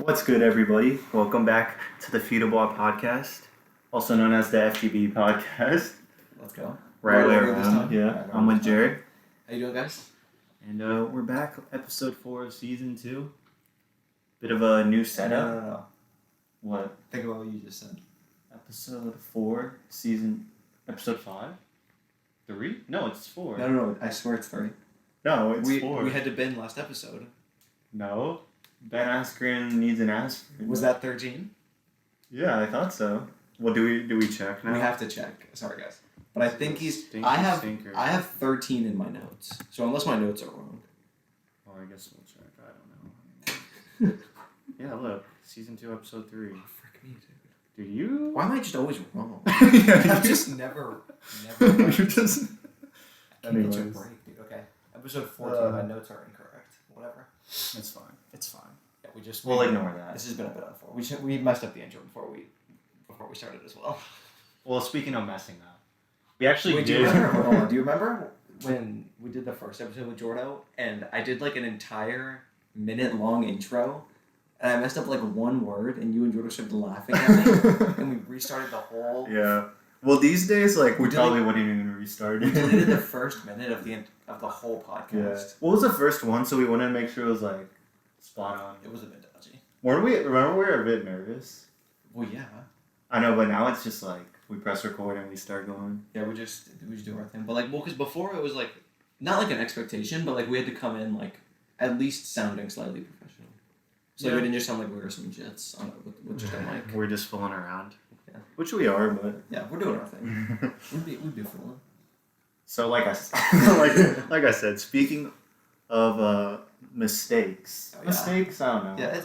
What's good, everybody? Welcome back to the Feudable Podcast, also known as the FGB Podcast. Let's go. Right way this around. time? Yeah, Right I'm with this time. Jared. How you doing, guys? And we're back, episode 4 of season 2. Bit of a new setup. No. What? Think about what you just said. Episode 4, episode 5? 3? No, it's 4. No. I swear it's 3. No, it's 4. We had to bin last episode. No. Ben Askren needs an aspirin. Was that 13? Yeah, I thought so. Well, do we check now? We have to check. Sorry, guys. But I think Stinker. I have 13 in my notes. So unless my notes are wrong. Oh, I guess we'll check. I don't know. Yeah, look. Season 2, episode 3. Oh, frick me, Do dude. you? Why am I just always wrong? Yeah, I'm just never You're right. just... I can't catch a Anyways. break, dude. Okay. Episode 14, my notes are incorrect. Whatever. It's fine. It's fine. Yeah, We'll ignore that. This has been a bit unfortunate. We messed up the intro before we started as well. Well, speaking of messing up, we actually Wait, did... do you remember when we did the first episode with Jordo and I did like an entire minute-long intro and I messed up like one word and you and Jordo started laughing at me and we restarted the whole... Yeah. Well, these days, like, we We probably wouldn't even restart We it. deleted the first minute of the whole podcast. Yeah. What was the first one? So we wanted to make sure it was, like, spot on. It was a bit dodgy. Remember we were a bit nervous? Well, yeah. I know, but now it's just, like, we press record and we start going. Yeah, we just do our thing. But like, well, because before it was like, not like an expectation, but like we had to come in like at least sounding slightly professional. So Yeah. we didn't just sound like we were some jits with just a mic. We're just fooling around. Yeah. Which we are, but... Yeah, we're doing our thing. We'd be fooling. So, like like I said, speaking of mistakes. Oh, yeah. Mistakes? I don't know. Yeah,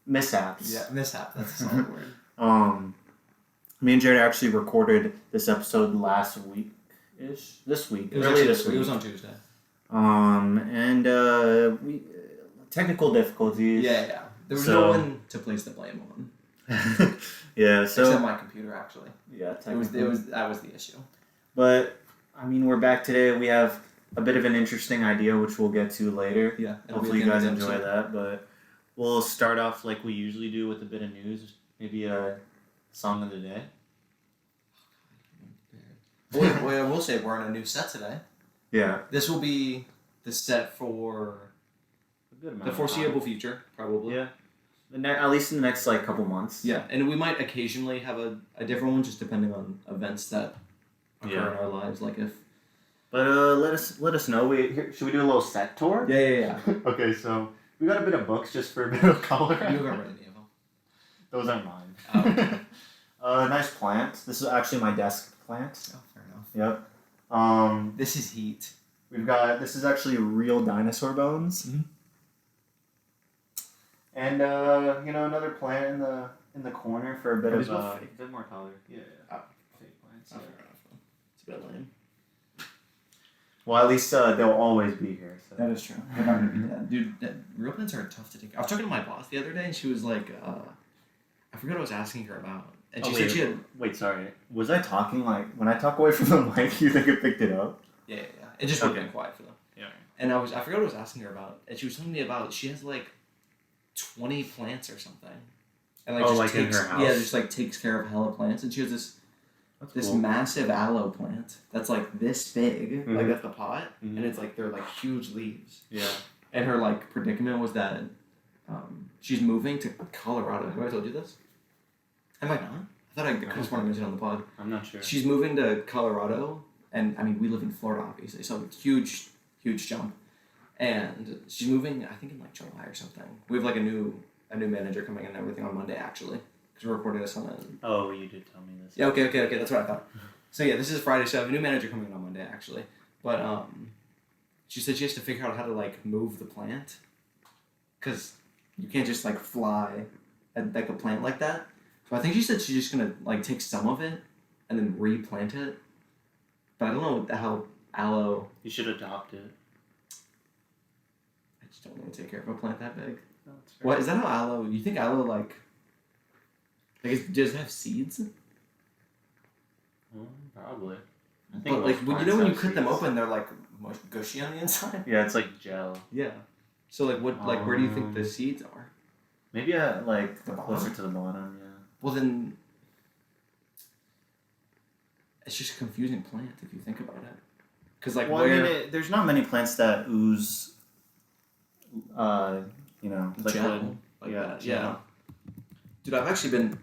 Mishaps. yeah, mishap. That's a solid word. Me and Jared actually recorded this episode last week-ish. This week. It was Early actually this week. It was on Tuesday. And we technical difficulties. Yeah. There was So- no one to place the blame on. Yeah, so... Except my computer, actually. Yeah, That technically. was the issue. But, I mean, we're back today. We have a bit of an interesting idea, which we'll get to later. Yeah. Hopefully you guys enjoy that, but we'll start off like we usually do with a bit of news, maybe a song of the day. Boy, I will say we're in a new set today. Yeah. This will be the set for A good amount the of foreseeable time. future, probably. Yeah. At least in the next like couple months. Yeah, and we might occasionally have a different one, just depending on events that occur Yeah. in our lives, like if... But let us know. Should we do a little set tour? Yeah. Okay, so we got a bit of books just for a bit of color. You haven't read any of them. Those aren't mine. Oh. Nice plant. This is actually my desk plant. Oh, fair enough. Yep. This is heat. This is actually real dinosaur bones. Mhm. And another plant in the corner for a bit Are of these both fake? bit more color. Yeah. Oh. Fake plants. Oh, fair enough. It's a bit lame. Well, at least they'll always be here. So. That is true. They're not gonna be dead. Dude, real plants are tough to take. I was talking to my boss the other day, and she was like, I forgot what I was asking her about. And she said she had... Wait, sorry. Was I talking like when I talk away from the mic? You think it picked it up? Yeah. It just would have been quiet for them. Yeah. And I forgot what I was asking her about, and she was telling me about she has like 20 plants or something. And Oh, like in her house? Yeah, just like takes care of hella plants, and she has this cool. massive aloe plant that's like this big, like Mhm. that's the pot, Mhm. and it's like they're like huge leaves. Yeah. And her like predicament was that she's moving to Colorado. Have I told you this? Have I not? I thought I could have sworn I mentioned it on the pod. I'm not sure. She's moving to Colorado, and I mean we live in Florida, obviously, so it's huge jump. And she's moving, I think in like July or something. We have like a new manager coming in and everything on Monday actually, because we're recording this on a... Oh, you did tell me this. Yeah, okay, that's what I thought. So yeah, this is Friday, so I have a new manager coming in on Monday actually. But she said she has to figure out how to like move the plant, because you can't just like fly at like a plant like that. So I think she said she's just gonna like take some of it and then replant it. But I don't know how aloe... You should adopt it. I just don't want to take care of a plant that big. No, that's fair. What, is that how aloe... You think aloe like does it have seeds? Probably. I think But like most when you plants cut have them seeds. open, they're like gushy on the inside. Yeah, it's like gel. Yeah. So like where do you think the seeds are? Maybe like The closer bottom? to the bottom. Yeah. Well, then it's just a confusing plant if you think about it. Because like Well, where I mean, there's not many plants that ooze. Liquid. gel like Yeah, that. gel. Yeah. Dude, I've actually been.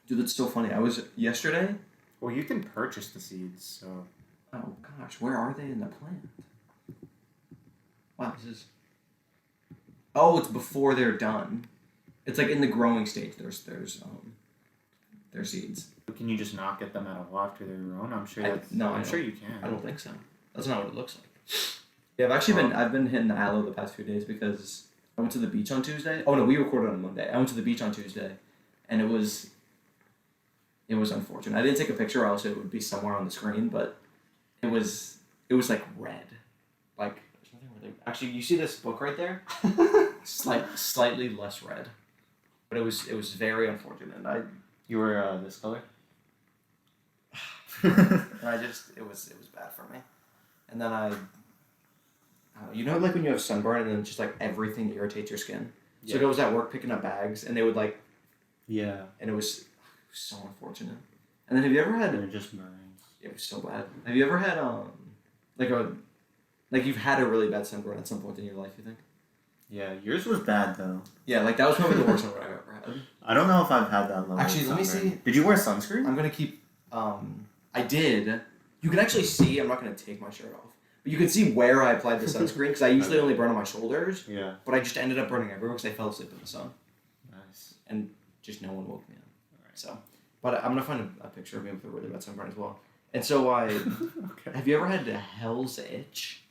Dude, that's so funny. I was yesterday. Well, you can purchase the seeds, so. Oh gosh, where are they in the plant? Wow, this is. Oh, it's before they're done. It's like in the growing stage. There's seeds. Can you just not get them out of after they're grown? I'm sure. I'm sure you can. I don't think so. That's not what it looks like. Yeah, I've been hitting the aloe the past few days because I went to the beach on Tuesday. Oh no, we recorded on Monday. I went to the beach on Tuesday, and it was unfortunate. I didn't take a picture, or else it would be somewhere on the screen. But it was like red, like there's nothing really. Actually, you see this book right there? Slightly less red, but it was very unfortunate. You were this color. It was bad for me, and then like when you have sunburn and then just like everything irritates your skin. So Yeah. I was at work picking up bags and they would like, Yeah. and it was so unfortunate. And then have you ever had? And it just burns. It was so bad. Have you ever had like you've had a really bad sunburn at some point in your life? You think? Yeah, yours was bad though. Yeah, like that was probably the worst sunburn I've ever had. I don't know if I've had that level. Actually, of let me sunburn. see. Did you wear sunscreen? I'm gonna keep. I did. You can actually see. I'm not gonna take my shirt off, but you can see where I applied the sunscreen because I usually only burn on my shoulders, Yeah. but I just ended up burning everywhere because I fell asleep in the sun Nice. and just no one woke me up. Alright. So, but I'm gonna find a picture of me with a really bad sunburn as well. And so Okay. have you ever had a hell's itch?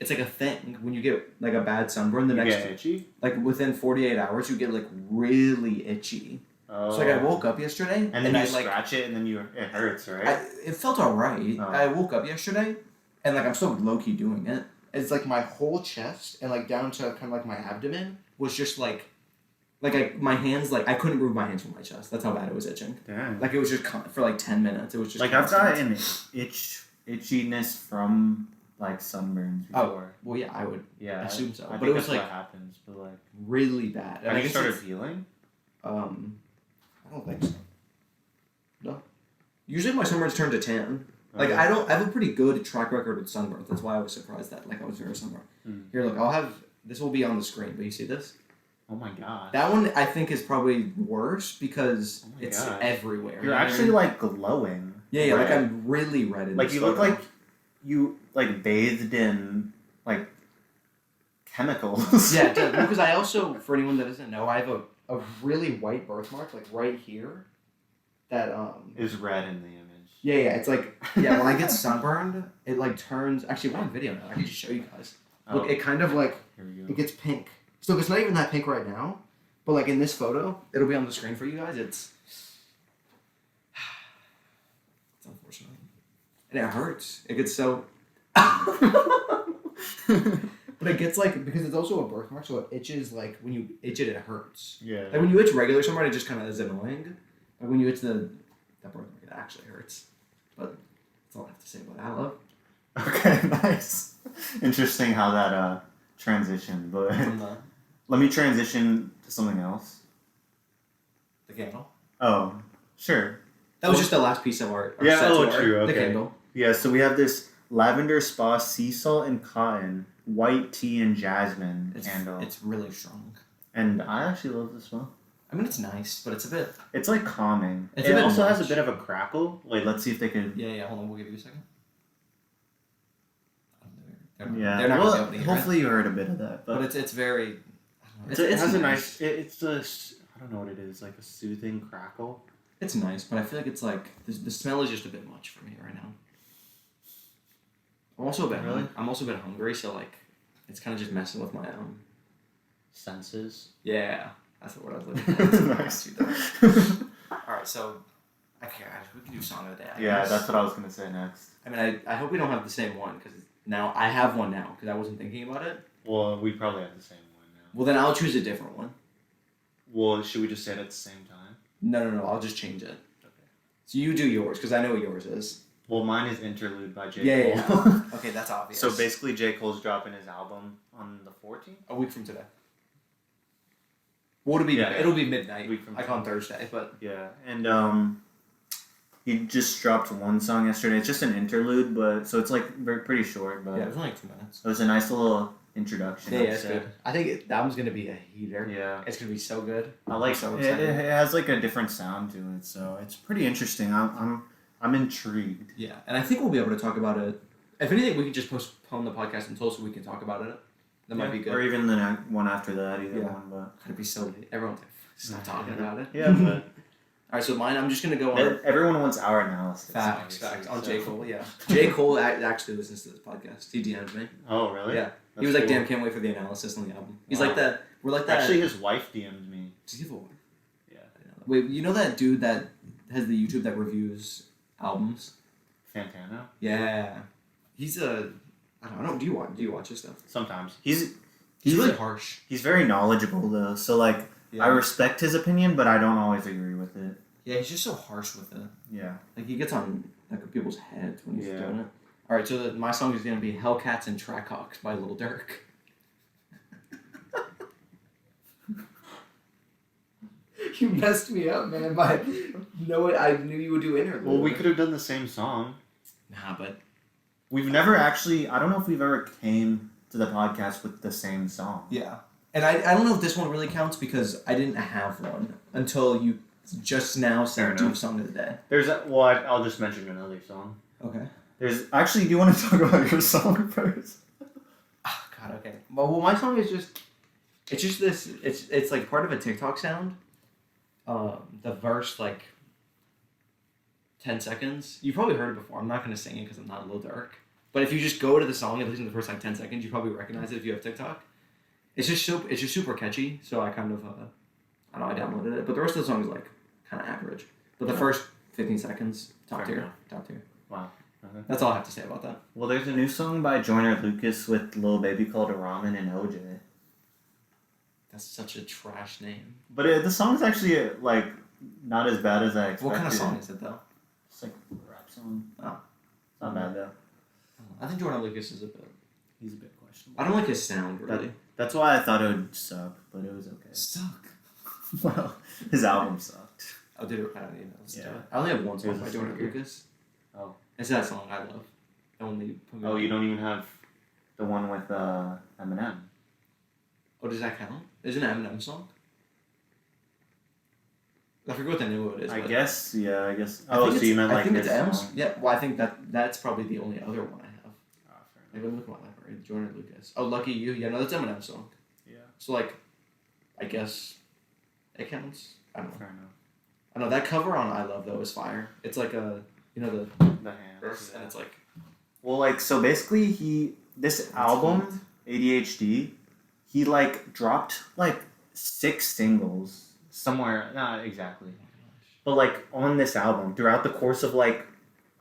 It's like a thing when you get like a bad sunburn. The You next get itchy? like within 48 hours, you get like really itchy. Oh. So like I woke up yesterday And then I you scratch it, and then it hurts, right? it felt alright. Oh. I woke up yesterday, and like I'm still low key doing it. It's like my whole chest and like down to kind of like my abdomen was just like my hands like I couldn't move my hands from my chest. That's how bad it was itching. Damn. Like it was just for like 10 minutes. It was just Like I've got an itchiness from like sunburns before. Well, yeah, I would Yeah. Oh, assume so. I But think it was that's like what happens, but like. really bad. And Have I you guess started it's- healing? I don't think so. No. Usually my sunburns turn to tan. Like Okay. I have a pretty good track record with sunburns. That's why I was surprised that like I was very sunburned. Here, look, this will be on the screen, but you see this? Oh my god. That one I think is probably worse because Oh my it's gosh. everywhere. You're actually like glowing. yeah, like red. I'm really red in Like this you look photo. like you like bathed in like chemicals. Yeah, it does. Because I also, for anyone that doesn't know, I have a really white birthmark like right here. That Is red in the image. Yeah, it's like when I get sunburned, it like turns. Actually, we're on video now. I can just show you guys. Look, it kind of like Here we go. it gets pink. So it's not even that pink right now, but like in this photo, it'll be on the screen for you guys. It's unfortunate, and it hurts. It gets so. But it gets like because it's also a birthmark, so it itches. Like when you itch it, it hurts. Yeah. Like when you itch regular sunburn, it just kind of is annoying. Like when you itch that birthmark, it actually hurts. But that's all I have to say about aloe. Okay, nice. Interesting how that transitioned, but From the let me transition to something else. candle. Oh, sure. That was just the last piece of art. Yeah, set to oh, art, true, The okay. candle. Yeah, so we have this lavender spa sea salt and cotton, white tea and jasmine candle. It's really strong. And I actually love the smell. I mean, it's nice, but it's a bit. It's like calming. It's It a bit also has a much. bit of a crackle. Wait, let's see if they can. Yeah. Hold on, we'll give you a second. Yeah. They're not well, gonna be able to hear hopefully you heard a bit of that. But But it's very. I don't know, it has a nice. It's just I don't know what it is, like a soothing crackle. It's nice, but I feel like it's like the smell is just a bit much for me right now. I'm also a bit hungry, so like it's kind of just messing with my Senses. Yeah, that's what I was looking for. Nice. All right, so we can do song of the day. I Yeah, guess. that's what I was gonna say next. I mean, I hope we don't have the same one because now I have one now because I wasn't thinking about it. Well, we probably have the same one now. Well, then I'll choose a different one. Well, should we just say it at the same time? No. I'll just change it. Okay. So you do yours because I know what yours is. Well, mine is Interlude by J. Yeah. Cole. Okay, that's obvious. So basically, J. Cole's dropping his album on the 14th. a week from today. Well, Yeah. it'll be midnight, Week from like on Thursday, but Yeah, and he just dropped one song yesterday. It's just an interlude, but so it's like pretty short. But yeah, it was only like 2 minutes. it was a nice little introduction. Yeah, I'd it's say. good. I think that one's gonna be a heater. Yeah, It's gonna be so good. I like so it. excited. It has like a different sound to it, so it's pretty interesting. I'm intrigued. Yeah, and I think we'll be able to talk about it. If anything, we can just postpone the podcast until so we can talk about it. That might be good. Or even the one after that, either Yeah. one. But It'd be so late. Everyone's like, stop talking about it. yeah, but All right, so mine. I'm just gonna go on. everyone wants our analysis. Facts obviously, on so. J Cole. Yeah, J Cole actually listens to this podcast. He DM'd me. Oh really? Yeah. That's He was like, cool. "Damn, can't wait for the analysis on the album." He's Wow. like that. We're like that. Actually, his wife DM'd me. Does he have a wife? Yeah. Wait, you know that dude that has the YouTube that reviews albums? Fantano. Yeah, he's a. I don't know. Do you watch his stuff? Sometimes he's really harsh. He's very knowledgeable though, so like I respect his opinion, but I don't always agree with it. Yeah, he's just so harsh with it. Yeah. Like he gets on like people's heads when he's Yeah. doing it. All right, so my song is gonna be "Hellcats and Trackhawks" by Lil Durk. You messed me up, man. I knew you would do interlude. Well, we could have done the same song. Nah, but We've never actually. I don't know if we've ever came to the podcast with the same song. yeah, and I don't know if this one really counts because I didn't have one until you just now Fair said do enough. song of the day. There's I'll just mention another song. Okay. There's actually. Do you want to talk about your song first? Oh, God. Okay. Well, my song is just. It's just this. It's like part of a TikTok sound. The verse like 10 seconds. You've probably heard it before. I'm not gonna sing it because I'm not Lil Durk. But if you just go to the song and listen to the first like 10 seconds, you probably recognize it if you have TikTok. It's just super catchy. So I kind of I don't know, I downloaded it, but the rest of the song is like kind of average. But the first 15 seconds, top Fair tier, enough. top tier. Wow. That's all I have to say about that. Well, there's a new song by Joyner Lucas with Lil Baby called Ramen and OJ. That's such a trash name. But the song's actually like not as bad as I expected. What kind of song is it though? It's like a rap song. Oh. It's not bad though. I think Jordan Lucas is a bit. He's a bit questionable. I don't like his sound really. That's why I thought it would suck, but it was okay. Suck. Well, his album sucked. Oh, dude, I don't even know. Listen to Yeah. it. I only have one It song was by a Jordan sneaker. Lucas. Oh. It's that song I love. The one that you put me Oh, on. you don't even have the one with Eminem. Oh, does that count? Is it an Eminem song? I forget what the name of it is. I but guess, yeah, I guess. I Oh, think so you it's- meant I like think his it's M's. song? Yeah, well, I think that's probably the only other one I have. Oh, fair Like, enough. let me look at my library. Jordan Lucas. Oh, Lucky You. Yeah, no, that's Eminem song. Yeah, So, like, I guess it counts. I don't know. fair enough. I know that cover on I Love, though, is fire. It's like a, you know, the The hands. verse, Yeah. and it's like, Well, like, so basically this album, ADHD, he, like, dropped, like, 6 singles somewhere, not exactly. But, like, on this album, throughout the course of, like,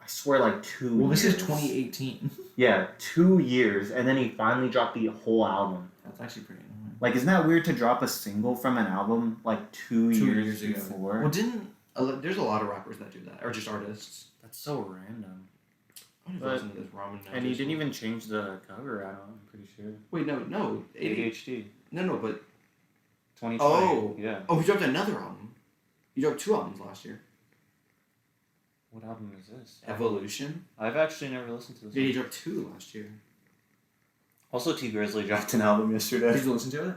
I swear, like, 2 well, years. this is 2018. Yeah, 2 years, and then he finally dropped the whole album. That's actually pretty annoying. Like, isn't that weird to drop a single from an album, like, 2 years ago. before? Well, there's a lot of rappers that do that, or just artists. That's so random. I don't But- listen to this ramen now. And he didn't even change the cover, I'm pretty sure. Wait, no. ADHD. No, but 2020. Oh. Yeah. oh, he dropped another album. He dropped 2 albums last year. What album is this? Evolution. I've actually never listened to this. Yeah, he dropped 2 last year. Also, T Grizzly dropped an album yesterday. Did you listen to it?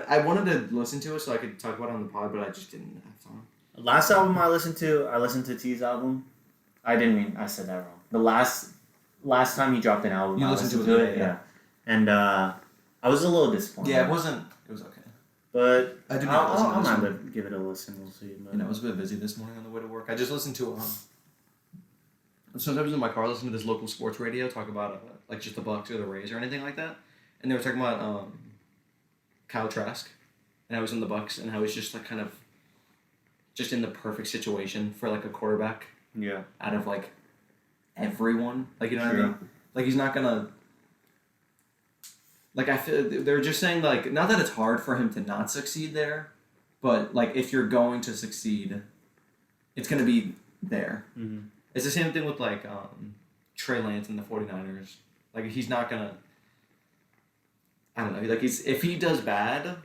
I wanted to listen to it so I could talk about it on the pod, but I just didn't have time. Last album I listened to T's album. I said that wrong. The last time he dropped an album, You I listened listened to to it, it, yeah. yeah. And I was a little disappointed. Yeah, it was okay. But I did I'll not listen to mind to give it a listen. We'll see. But I was a bit busy this morning on the way to work. I just listened to sometimes in my car, listen to this local sports radio talk about like just the Bucks or the Rays or anything like that, and they were talking about Kyle Trask, and I was in the Bucks, and I was just like kind of just in the perfect situation for like a quarterback yeah. out of like everyone, like, you know what I Sure. mean? Like, he's not gonna, like, I feel they're just saying like, not that it's hard for him to not succeed there, but like if you're going to succeed, it's gonna be there. Mm-hmm. It's the same thing with like Trey Lance and the 49ers. Like, he's not gonna, I don't know, like if he does bad,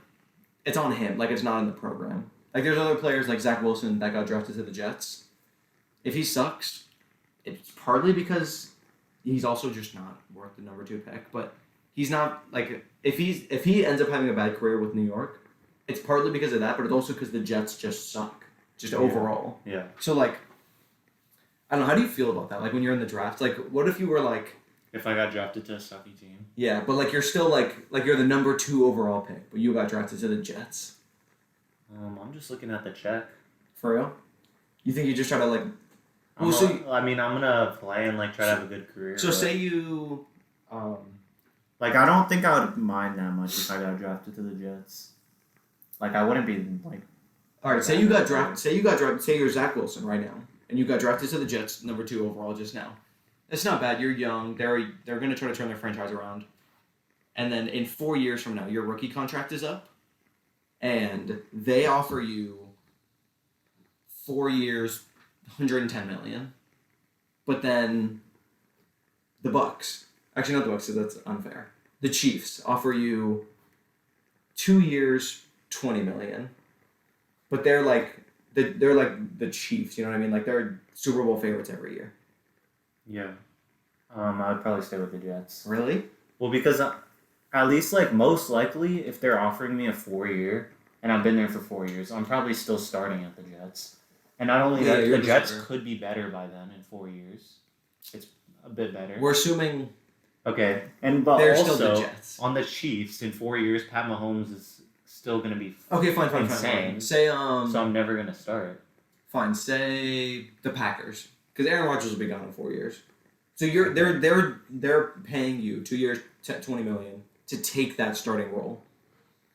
it's on him. Like, it's not in the program. Like, there's other players like Zach Wilson that got drafted to the Jets. If he sucks, it's partly because he's also just not worth the number 2 pick. But he's not, like, if he ends up having a bad career with New York, it's partly because of that, but it's also because the Jets just suck. Just overall. Yeah. So, like, I don't know, how do you feel about that? Like, when you're in the draft, like, what if you were, like... If I got drafted to a sucky team. Yeah, but, like, you're still, like you're the number 2 overall pick, but you got drafted to the Jets. I'm just looking at the check. For real? You think you just try to, like... I'm gonna play and, like, try to have a good career. So, say you... Like, I don't think I would mind that much if I got drafted to the Jets. Like, I wouldn't be, like... Alright, say you're Zach Wilson right now, and you got drafted to the Jets, number 2 overall just now. It's not bad. You're young. They're going to try to turn their franchise around. And then in 4 years from now, your rookie contract is up, and they offer you 4 years, $110 million. But then the Bucks, actually not the Bucks, so that's unfair. The Chiefs offer you 2 years, $20 million. But they're like the Chiefs, you know what I mean? Like, they're Super Bowl favorites every year. Yeah. I would probably stay with the Jets. Really? Well, because at least, like, most likely, if they're offering me a 4-year, and I've been there for 4 years, I'm probably still starting at the Jets. And not only that, the Jets could be better by then in 4 years. It's a bit better. We're assuming... Okay. But they're also, still the Jets. On the Chiefs, in 4 years, Pat Mahomes is still going to be fine. Say, So I'm never going to start. Fine. Say the Packers. Because Aaron Rodgers will be gone in 4 years. So they're paying you 2 years, $20 million to take that starting role.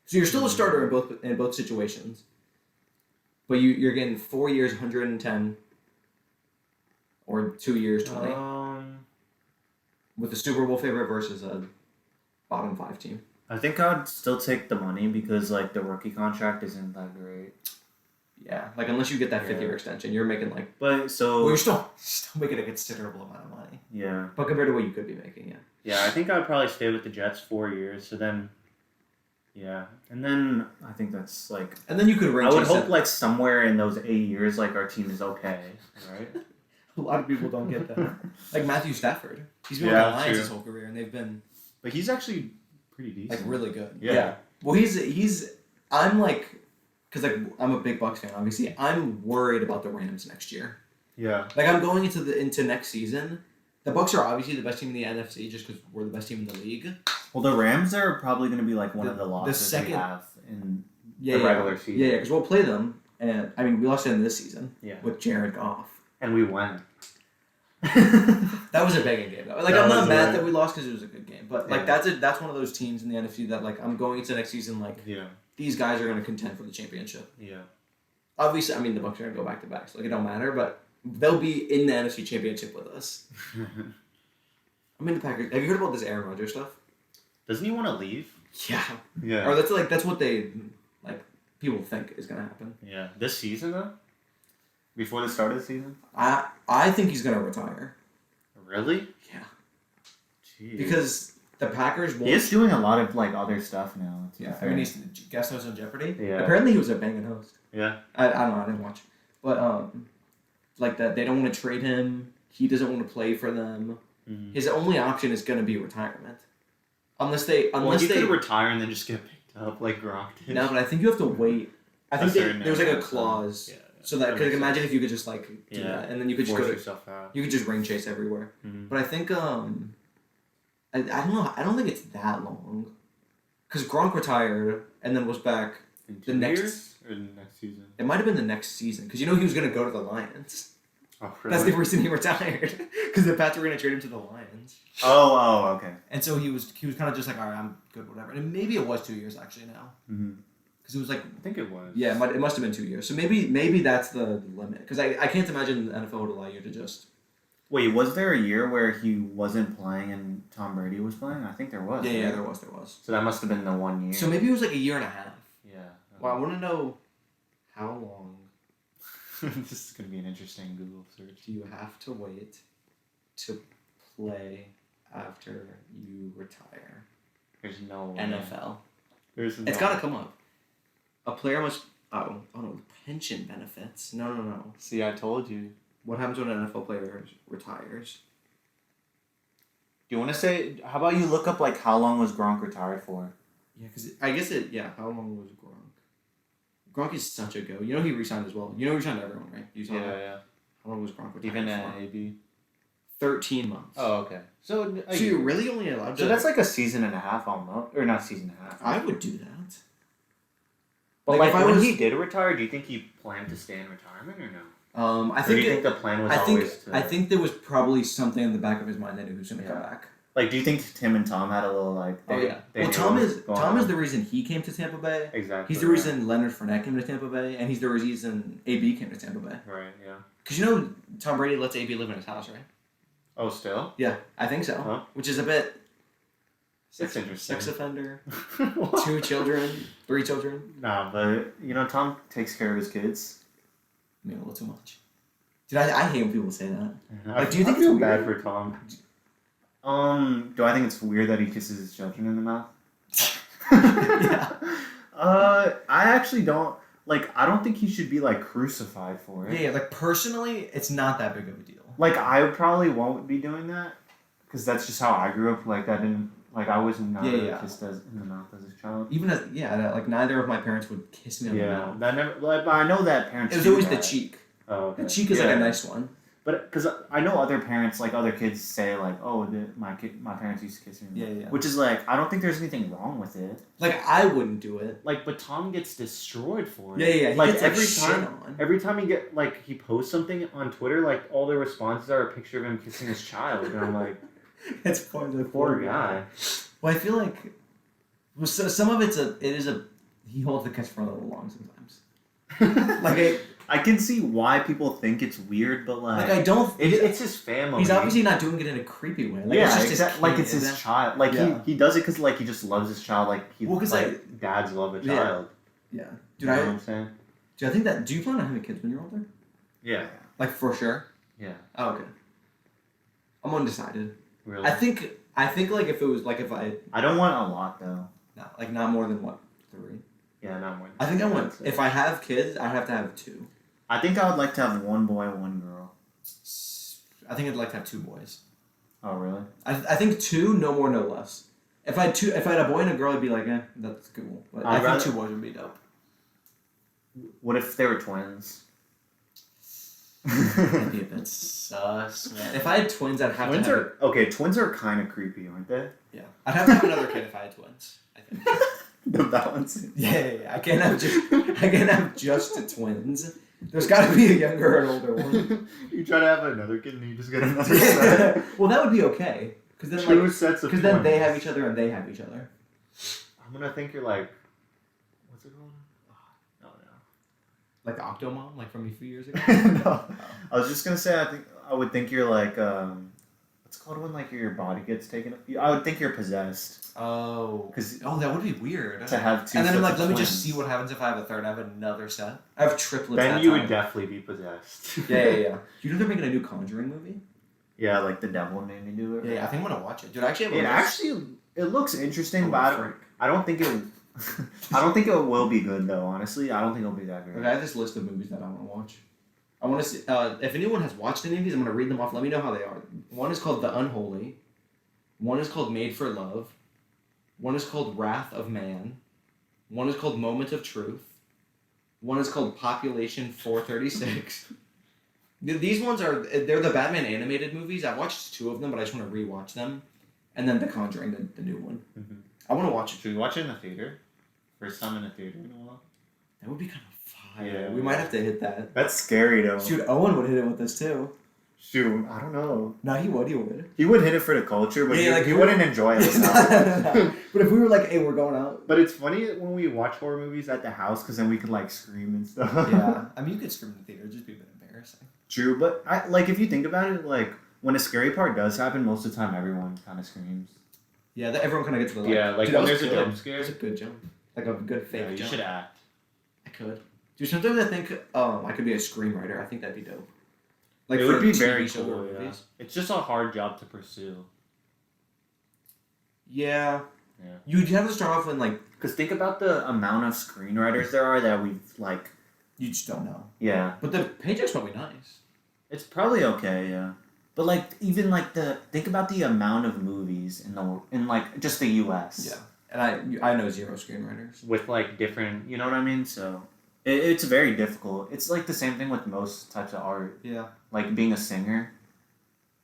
So you're still a starter in both situations. But you're getting 4 years, 110, or 2 years, 20, with the Super Bowl favorite versus a bottom 5 team. I think I'd still take the money because, like, the rookie contract isn't that great. Yeah, like, unless you get that 5th year extension, you're making, like... But, so... Well, you're still making a considerable amount of money. Yeah. But compared to what you could be making, yeah. Yeah, I think I'd probably stay with the Jets 4 years, so then... Yeah. And then, I think that's, like... And then you could I would hope, like, somewhere in those 8 years, like, our team is okay, right? A lot of people don't get that. Like Matthew Stafford. He's been with the Lions his whole career, and they've been... But he's actually pretty decent. Like, really good. Yeah. Well, he's... I'm, like... Because, like, I'm a big Bucs fan, obviously. I'm worried about the Rams next year. Yeah. Like, I'm going into next season. The Bucs are obviously the best team in the NFC just because we're the best team in the league. Well, the Rams are probably going to be, like, one of the losses we have in the regular season. Yeah, because we'll play them. And, I mean, we lost them this season with Jared Goff. And we won. That was a begging game, though. Like, I'm not mad that we lost because it was a good game. But, like, that's one of those teams in the NFC that, like, I'm going into next season, like... Yeah. These guys are going to contend for the championship. Yeah. Obviously, I mean, the Bucs are going to go back-to-back, so like, it don't matter, but they'll be in the NFC championship with us. I mean, the Packers... Have you heard about this Aaron Rodgers stuff? Doesn't he want to leave? Yeah. Yeah. Or that's what they, like, people think is going to happen. Yeah. This season, though? Before the start of the season? I think he's going to retire. Really? Yeah. Jeez. Because... The Packers won't... He is doing a lot of, like, other stuff now. Yeah, I mean, he's guest host on Jeopardy. Yeah. Apparently he was a banging host. Yeah. I don't know, I didn't watch. But, like, that they don't want to trade him. He doesn't want to play for them. Mm-hmm. His only option is going to be retirement. Unless they could retire and then just get picked up like Gronk did. No, but I think you have to wait. I think there's, like, a clause. Yeah. So that, because imagine if you could just, like, do that. And then you could just force yourself out. You could just ring chase everywhere. Mm-hmm. But I think, I don't know. I don't think it's that long. Because Gronk retired and then was back in the next years or the next season. It might have been the next season because he was going to go to the Lions. Oh, really? That's the reason he retired. Because the Pats were going to trade him to the Lions. Oh, okay. And so he was kind of just like, all right, I'm good, whatever. And maybe it was 2 years actually now. Because it was like, I think it was. Yeah, it must have been 2 years. So maybe that's the limit. Because I can't imagine the NFL would allow you to just. Wait, was there a year where he wasn't playing and Tom Brady was playing? I think there was. Yeah, there was. So that must have been the 1 year. So maybe it was like a year and a half. Yeah. Well, I want to know how long. This is going to be an interesting Google search. Do you have to wait to play after you retire? There's no NFL. There's no. It's got to come up. A player must. Oh no, pension benefits. No. See, I told you. What happens when an NFL player retires? Do you want to say? How about you look up like how long was Gronk retired for? Yeah, because I guess it. Yeah, how long was Gronk? Gronk is such a go. You know he resigned as well. You know he resigned everyone, right? You saw that? Yeah. How long was Gronk retired Even for? at AB. 13 months. Oh, okay. So you're really only allowed to. So that's like a season and a half almost, or not season and a half. I would do that. But like when when he he did retire, do you think he planned to stay in retirement or no? I Or think do you think the plan was always to... I think there was probably something in the back of his mind that knew he was going to come back. Like, do you think Tim and Tom had a little like? They Well, knew Tom what was is going on? the reason he came to Tampa Bay. Exactly. He's the reason Leonard Fournette came to Tampa Bay, and he's the reason AB came to Tampa Bay. Right. Yeah. Because you know Tom Brady lets AB live in his house, right? Oh, still? Yeah, I think so. Huh? Which is a bit. That's interesting. Sex offender. 2 children, 3 children. Nah, but you know Tom takes care of his kids. Maybe a little too much. Dude, I hate when people say that. Like, do you think I feel it's bad weird? for Tom? Do I think it's weird that he kisses his children in the mouth? Yeah. I actually don't like. I don't think he should be like crucified for it. Yeah, like personally, it's not that big of a deal. Like I probably won't be doing that because that's just how I grew up. Like I didn't like I wasn't kissed in the mouth as a child. Even as like neither of my parents would kiss me on the mouth. That never. Like, but I know that parents. It was do always that. the cheek. Oh, okay. The cheek is like a nice one. But because I know other parents, like other kids, say like, "Oh, my parents used to kiss me." Yeah. Which is like, I don't think there's anything wrong with it. Like I wouldn't do it. Like, but Tom gets destroyed for it. Yeah. He Like gets every time he posts something on Twitter, like all the responses are a picture of him kissing his child, and I'm like, It's part of the poor guy. Well, I feel like some of he holds the catch for a little long sometimes. Like I can see why people think it's weird, but like I don't. It's his family. He's obviously not doing it in a creepy way. Like, yeah, it's just exactly. Like it's his child. Like he does it because like he just loves his child. Like like dads love a child. Yeah. You know what I'm saying? I think that. Do you plan on having kids when you're older? Yeah. Like for sure. Yeah. Oh, okay. I'm undecided. Really? I think like if it was like if I don't want a lot though. No, like not more than what 3. Yeah, not more. I think I want. If I have kids, I have to have 2. I think I would like to have 1 boy, 1 girl. I think I'd like to have 2 boys. Oh really? I think 2, no more, no less. If I had a boy and a girl, I'd be like, that's cool. But I think 2 boys would be dope. What if they were twins? That'd be a bit sus, man. If I had twins, I'd have to have twins are kind of creepy, aren't they? Yeah. I'd have to have another kid if I had twins, I think. The balance. Yeah. I can't have just the twins. There's got to be a younger and older one. You try to have another kid and you just get another set. Well, that would be okay. Because then, Two sets of twins. then they have each other and they have each other. I'm gonna think you're like, what's it called? Oh, no. Like the Octomom, like from a few years ago? No. I was just gonna say I would think you're like what's it called when like your body gets taken? I would think you're possessed. Oh, that would be weird. To have 2 and then I'm like, let me twins. just see what happens if I have a third. I have another set. I have triplets. Then you would definitely be possessed. Yeah. You know they're making a new Conjuring movie? Yeah, like the devil made me do it. Yeah, I think I'm gonna watch it. Dude, I actually have it looks interesting, but I don't think it. I don't think it will be good though. Honestly, I don't think it'll be that good. Okay, I have this list of movies that I want to watch. I want to see if anyone has watched any of these. I'm gonna read them off. Let me know how they are. One is called The Unholy. One is called Made for Love. One is called Wrath of Man. One is called Moment of Truth. One is called Population 436. These ones they're the Batman animated movies. I watched 2 of them, but I just want to rewatch them. And then The Conjuring, the new one. Mm-hmm. I want to watch it. Should we watch it in the theater? First time in the theater in a while? That would be kind of fire. Yeah. We might have to hit that. That's scary though. Shoot, Owen would hit it with us too. Shoot, I don't know. No, he would. He would hit it for the culture, but Yeah, he wouldn't enjoy it. No. But if we were like, hey, we're going out. But it's funny when we watch horror movies at the house because then we could like scream and stuff. Yeah, I mean you could scream in the theater, it'd just be a bit embarrassing. True, but if you think about it, like when a scary part does happen, most of the time everyone kind of screams. Yeah, everyone kind of gets to the like dude, when there's a jump scare. It's a good jump, like a good fake Yeah, you jump. should act. I could. Dude, sometimes I think I could be a screenwriter. I think that'd be dope. Like It for would be TV very shows or cool. Yeah. movies. It's just a hard job to pursue. Yeah, Yeah. You'd have to start off with like. Because think about the amount of screenwriters there are that we've like. You just don't know. Yeah. But the paychecks might be nice. It's probably okay, yeah. But like even like think about the amount of movies in like just the U.S. Yeah. And I know 0 screenwriters. With like different. You know what I mean? So it's very difficult. It's like the same thing with most types of art. Yeah. Like being a singer.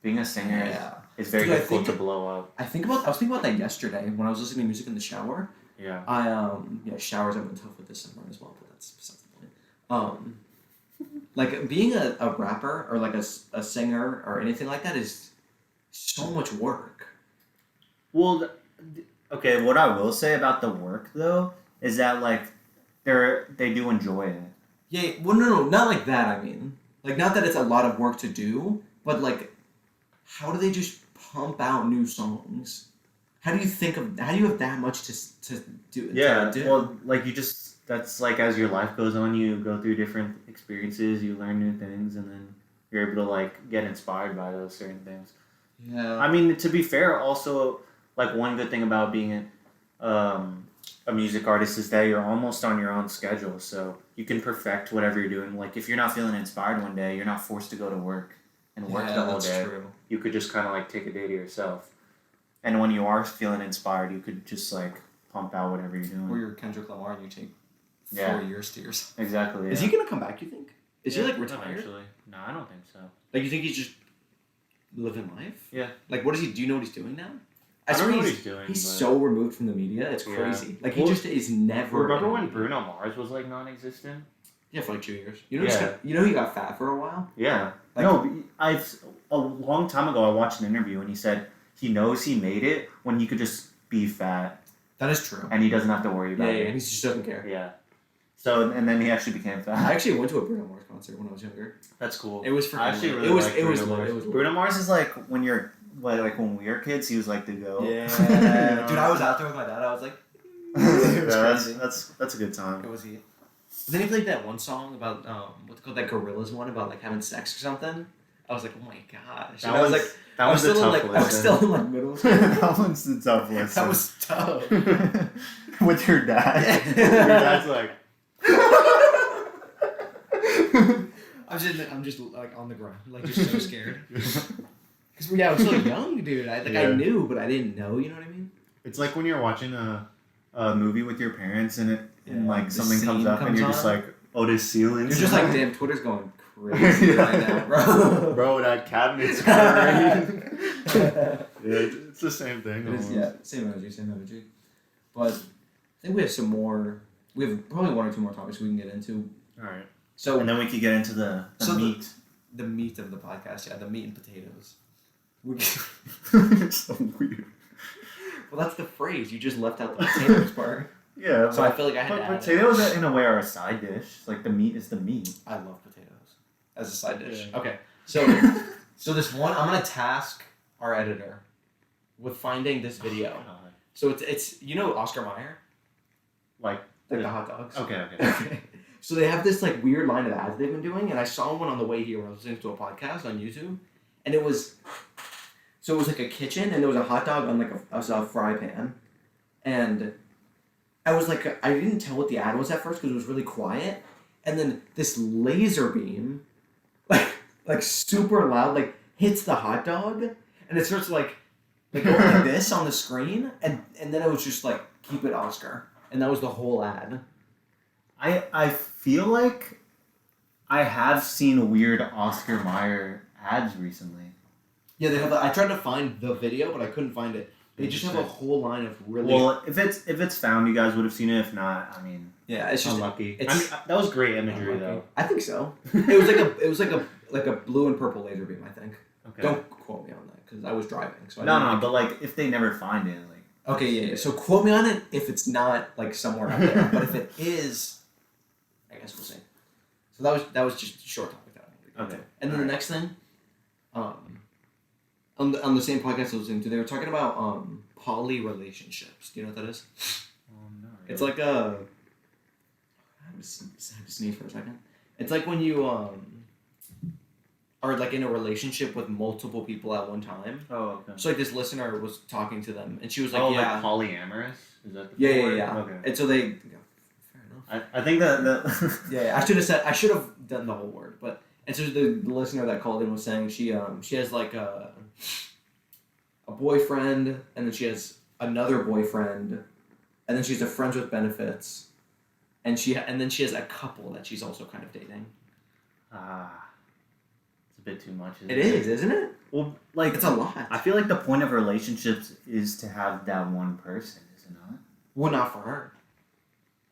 Being a singer is very Dude, difficult to blow up. I was thinking about that yesterday when I was listening to music in the shower. Yeah. Showers have been tough with this summer as well, but that's besides the point. Like being a rapper or like a singer or anything like that is so much work. Well, okay. What I will say about the work though is that like they do enjoy it. Yeah. Well, no, not like that. I mean, like not that it's a lot of work to do, but like, how do they just pump out new songs? How do you have that much to do? Yeah. To do? Well, like that's like as your life goes on, you go through different experiences, you learn new things, and then you're able to like get inspired by those certain things. Yeah. I mean, to be fair, also like one good thing about being a music artist is that you're almost on your own schedule, so you can perfect whatever you're doing. Like if you're not feeling inspired one day, you're not forced to go to work and work the whole day. True. You could just kind of like take a day to yourself. And when you are feeling inspired, you could just like pump out whatever you're doing. Or you're Kendrick Lamar and you take 4 years to yourself. Exactly. Is he gonna come back? You think? Is he like retired? Eventually. No, I don't think so. Like you think he's just living life? Yeah. Like what is he? Do you know what he's doing now? I don't know what he's doing. He's but... so removed from the media. It's crazy. Like he just is never. Remember when Bruno Mars was like non-existent? Yeah, for like 2 years. You know, he got fat for a while. Yeah. Like, no, a long time ago I watched an interview and he said he knows he made it when he could just be fat. That is true. And he doesn't have to worry about it. Yeah, and he just doesn't care. Yeah. So and then he actually became fat. I actually went to a Bruno Mars concert when I was younger. That's cool. It was for I actually really it was Mars. Bruno Mars is like when when we were kids, he was like the goat. Yeah. Dude, I was out there with my dad. I was like, that's a good time. It was he. But then he played that one song about what's called that Gorillaz one about like having sex or something. I was like, oh my gosh. I was still in like middle school. That one's the tough listen. That was tough. With your dad. Your dad's like. I'm just like on the ground, like just so scared. Because I was so young, dude. I knew, but I didn't know. You know what I mean? It's like when you're watching a movie with your parents and like the something comes up and you're just like, oh, this ceiling. You're just like, damn, Twitter's going crazy right now, bro. Bro, that cabinet's crazy. It's the same thing. It is, same energy. But I think we have some more. We have probably 1 or 2 more topics we can get into. All right. So and then we could get into the meat. The meat of the podcast, the meat and potatoes. It's so weird. Well, that's the phrase. You just left out the potatoes part. Yeah. So I feel like I had to add potatoes in a way are a side dish. Like the meat is the meat. I love potatoes as a side dish. Yeah. Okay. So this one, I'm gonna task our editor with finding this video. So it's Oscar Meyer, like the hot dogs. Okay. So they have this like weird line of ads they've been doing, and I saw one on the way here when I was listening to a podcast on YouTube, and it was like a kitchen, and there was a hot dog on like a fry pan, and I was like, I didn't tell what the ad was at first because it was really quiet, and then this laser beam, like super loud, like hits the hot dog, and it starts like going like this on the screen, and then it was just like, keep it Oscar, and that was the whole ad. I feel like I have seen weird Oscar Mayer ads recently. Yeah, they have. I tried to find the video, but I couldn't find it. They just have a whole line of really. Well, if it's found, you guys would have seen it. If not, I mean, yeah, it's just unlucky. I mean, that was great imagery, though. I think so. It was like a blue and purple laser beam. I think. Okay. Don't quote me on that because I was driving. So but like if they never find it, like. Okay, yeah. So quote me on it if it's not like somewhere out there, but if it is, I guess we'll see. So that was just a short topic that. Okay. And then the next thing, on the same podcast I was listening to, they were talking about poly relationships. Do you know what that is? No. It's like a. I had to sneeze for a second. It's like when you are like in a relationship with multiple people at one time. Oh, okay. So like this listener was talking to them, and she was like, oh, "Yeah, like polyamorous? Is that the yeah, word? yeah." Okay. And so they, fair enough. I think that Yeah, I should have done the whole word, but and so the listener that called in was saying she has like a boyfriend, and then she has another boyfriend, and then she's a friends with benefits, and then she has a couple that she's also kind of dating. It's a bit too much. It is, isn't it? Well, like It's a lot. I feel like the point of relationships is to have that one person, is it not? Well, not for her.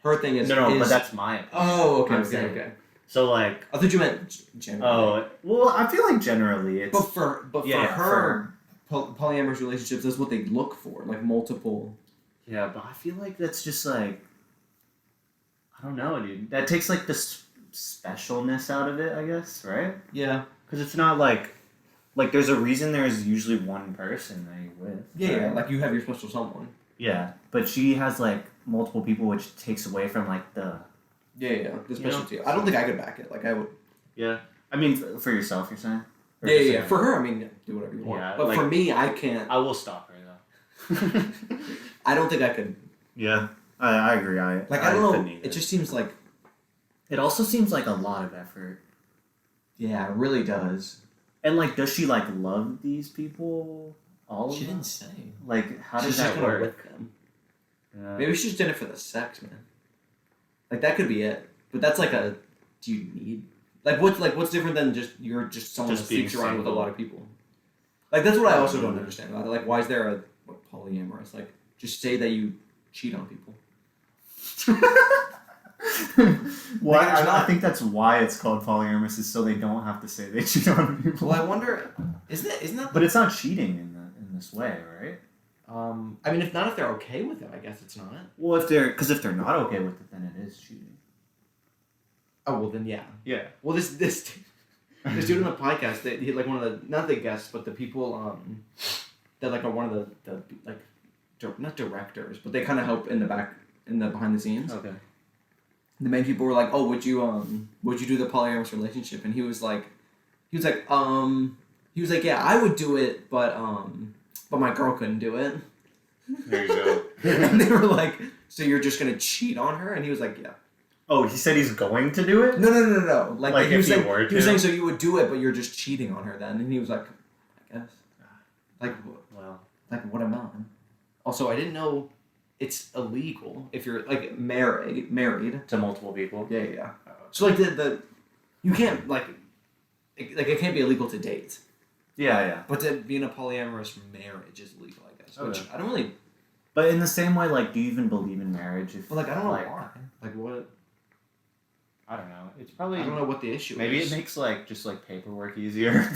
Her thing is but that's my opinion. Oh, okay, I'm okay, saying. okay. So like, I thought you meant generally. oh, well, I feel like generally it's. But for her, polyamorous relationships, that's what they look for, like multiple. Yeah, but I feel like that's just like, I don't know, dude. That takes like the specialness out of it, I guess, right? Yeah. Because it's not like there's a reason there's usually one person that you're with. Yeah, right? like you have your special someone. Yeah, but she has like multiple people, which takes away from like the. Yeah, the specialty. I don't think I could back it. Like I would. Yeah, I mean, for yourself, you're saying. Or Yeah, just yeah. saying- For her, I mean, do whatever you want. Yeah, but like- for me, I can't. I will stop her though. I don't think I could. Yeah, I agree. I don't know. couldn't either. It just seems like. It also seems like a lot of effort. Yeah, it really does. And like, does she like love these people? All of She them? didn't say. Like, how does She's just that gonna work? with them. Yeah. Maybe she's did it for the sex, man. Like that could be it. But that's like a. Do you need? What's different than you're just someone Just that sleeps being around with a single. lot of people? Like that's what I also don't understand about it. Like why is there a polyamorous? Like just say that you cheat on people. Well, Like, there's I think that's why it's called polyamorous, is so they don't have to say they cheat on people. Well, I wonder, isn't that? But it's not cheating in this way, right? I mean, if they're okay with it, I guess it's not. Well, if they're not okay with it, then it is cheating. Oh well, then yeah. Yeah. Well, this dude on the podcast, he like one of the not the guests, but the people that like are one of the like not directors, but they kind of help in the behind the scenes. Okay. The main people were like, "Oh, would you do the polyamorous relationship?" And he was like, yeah, I would do it, but my girl couldn't do it. There you go. And they were like, "So you're just gonna cheat on her?" And he was like, "Yeah." Oh, he said he's going to do it? No. Like he was if saying, he were he was to? saying, so you would do it, but you're just cheating on her then. And he was like, I guess. Well. Like what am I? Also, I didn't know it's illegal if you're like married. To multiple people? Yeah. So like the you can't like it can't be illegal to date. Yeah. But to be in a polyamorous marriage is legal, I guess. Which Okay. I don't really. But in the same way, like, do you even believe in marriage? If, But like I don't know like, why. Like what? I don't know. It's probably. I don't know what the issue Maybe is. it makes like just like paperwork easier.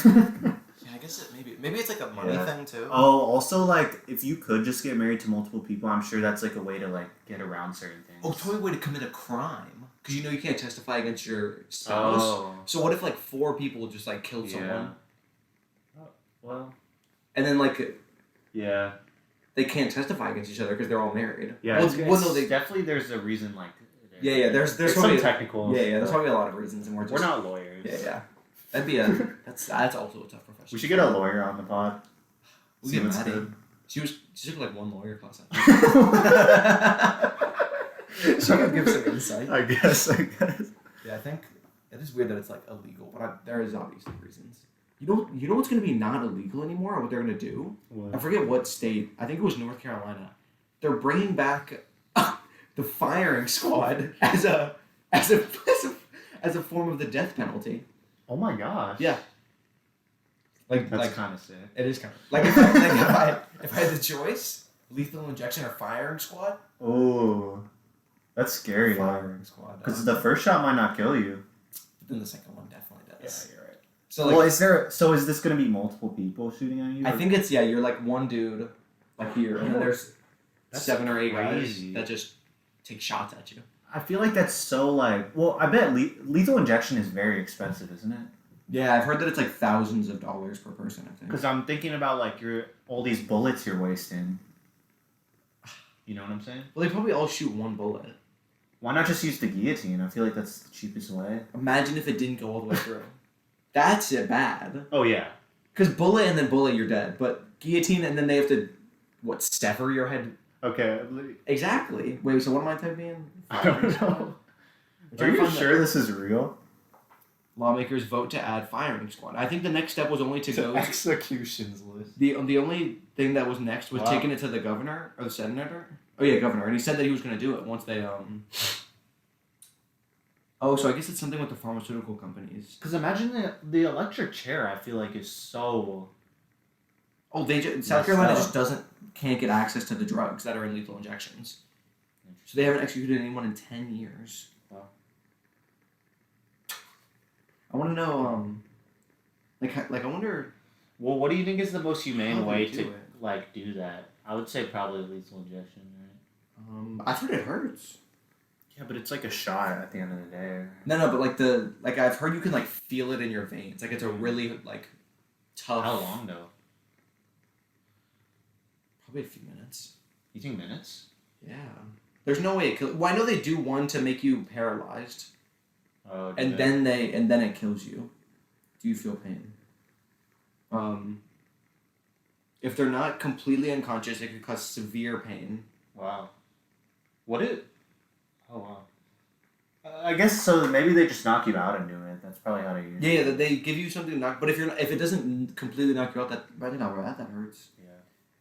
Yeah, I guess maybe it's like a money Yeah. thing too. Oh, also like if you could just get married to multiple people, I'm sure that's like a way to like get around certain things. Oh, totally way to commit a crime. Because you can't testify against your spouse. Oh. So what if like 4 people just like killed someone? Oh, well. And then like Yeah. they can't testify against each other because they're all married. Yeah. Well, no, they. definitely there's a reason like. Yeah. There's some probably technical. Yeah. There's probably a lot of reasons, and we're not lawyers. Yeah. That'd be that's also a tough profession. We should get a lawyer on the pod. We See get what's Maddie. good. She took like 1 lawyer class. I think. She could give some insight. I guess. Yeah, I think it is weird that it's like illegal, but there is obviously reasons. You know what's gonna be not illegal anymore, or what they're gonna do? What? I forget what state. I think it was North Carolina. They're bringing back the firing squad as a form of the death penalty. Oh my gosh. Yeah. That's kind of sick. It is kind of like if I had the choice, lethal injection or firing squad. Oh, that's scary. Firing squad. Because the first shot might not kill you. But then the second one definitely does. Yeah, you're right. So like, well, is this gonna be multiple people shooting at you? I think it's you're like one dude, like here, and then there's That's 7 or 8 crazy. guys that just take shots at you. I feel like that's so like. Well, I bet lethal injection is very expensive, isn't it? Yeah, I've heard that it's like thousands of dollars per person. I think. Because I'm thinking about like all these bullets you're wasting. You know what I'm saying? Well, they probably all shoot 1 bullet. Why not just use the guillotine? I feel like that's the cheapest way. Imagine if it didn't go all the way through. That's it bad. Oh yeah. Because bullet and then bullet, you're dead. But guillotine and then they have to, sever your head? Okay. Exactly. Wait, so what am I typing? I don't know. Are you sure this is real? Lawmakers vote to add firing squad. I think the next step was only to go executions list. The only thing that was next was taking it to the governor or the senator. Oh yeah, governor, and he said that he was going to do it once they Oh, so I guess it's something with the pharmaceutical companies. Because imagine the electric chair. I feel like is so. Oh, South Carolina just can't get access to the drugs that are in lethal injections. So they haven't executed anyone in 10 years. Wow. I want to know, I wonder. Well, what do you think is the most humane way to do that? I would say probably lethal injection, right? I've heard it hurts. Yeah, but it's like a shot at the end of the day. No, but I've heard you can feel it in your veins. It's a really tough. How long though? Probably a few minutes. You think minutes? Yeah. There's no way it kills. Well, I know they do one to make you paralyzed. Oh. And then it kills you. Do you feel pain? If they're not completely unconscious, it could cause severe pain. Wow. Oh wow. I guess so. Maybe they just knock you out and do it. That's probably how they use it. Yeah, they give you something to knock. But if it doesn't completely knock you out, imagine how bad that hurts. Yeah.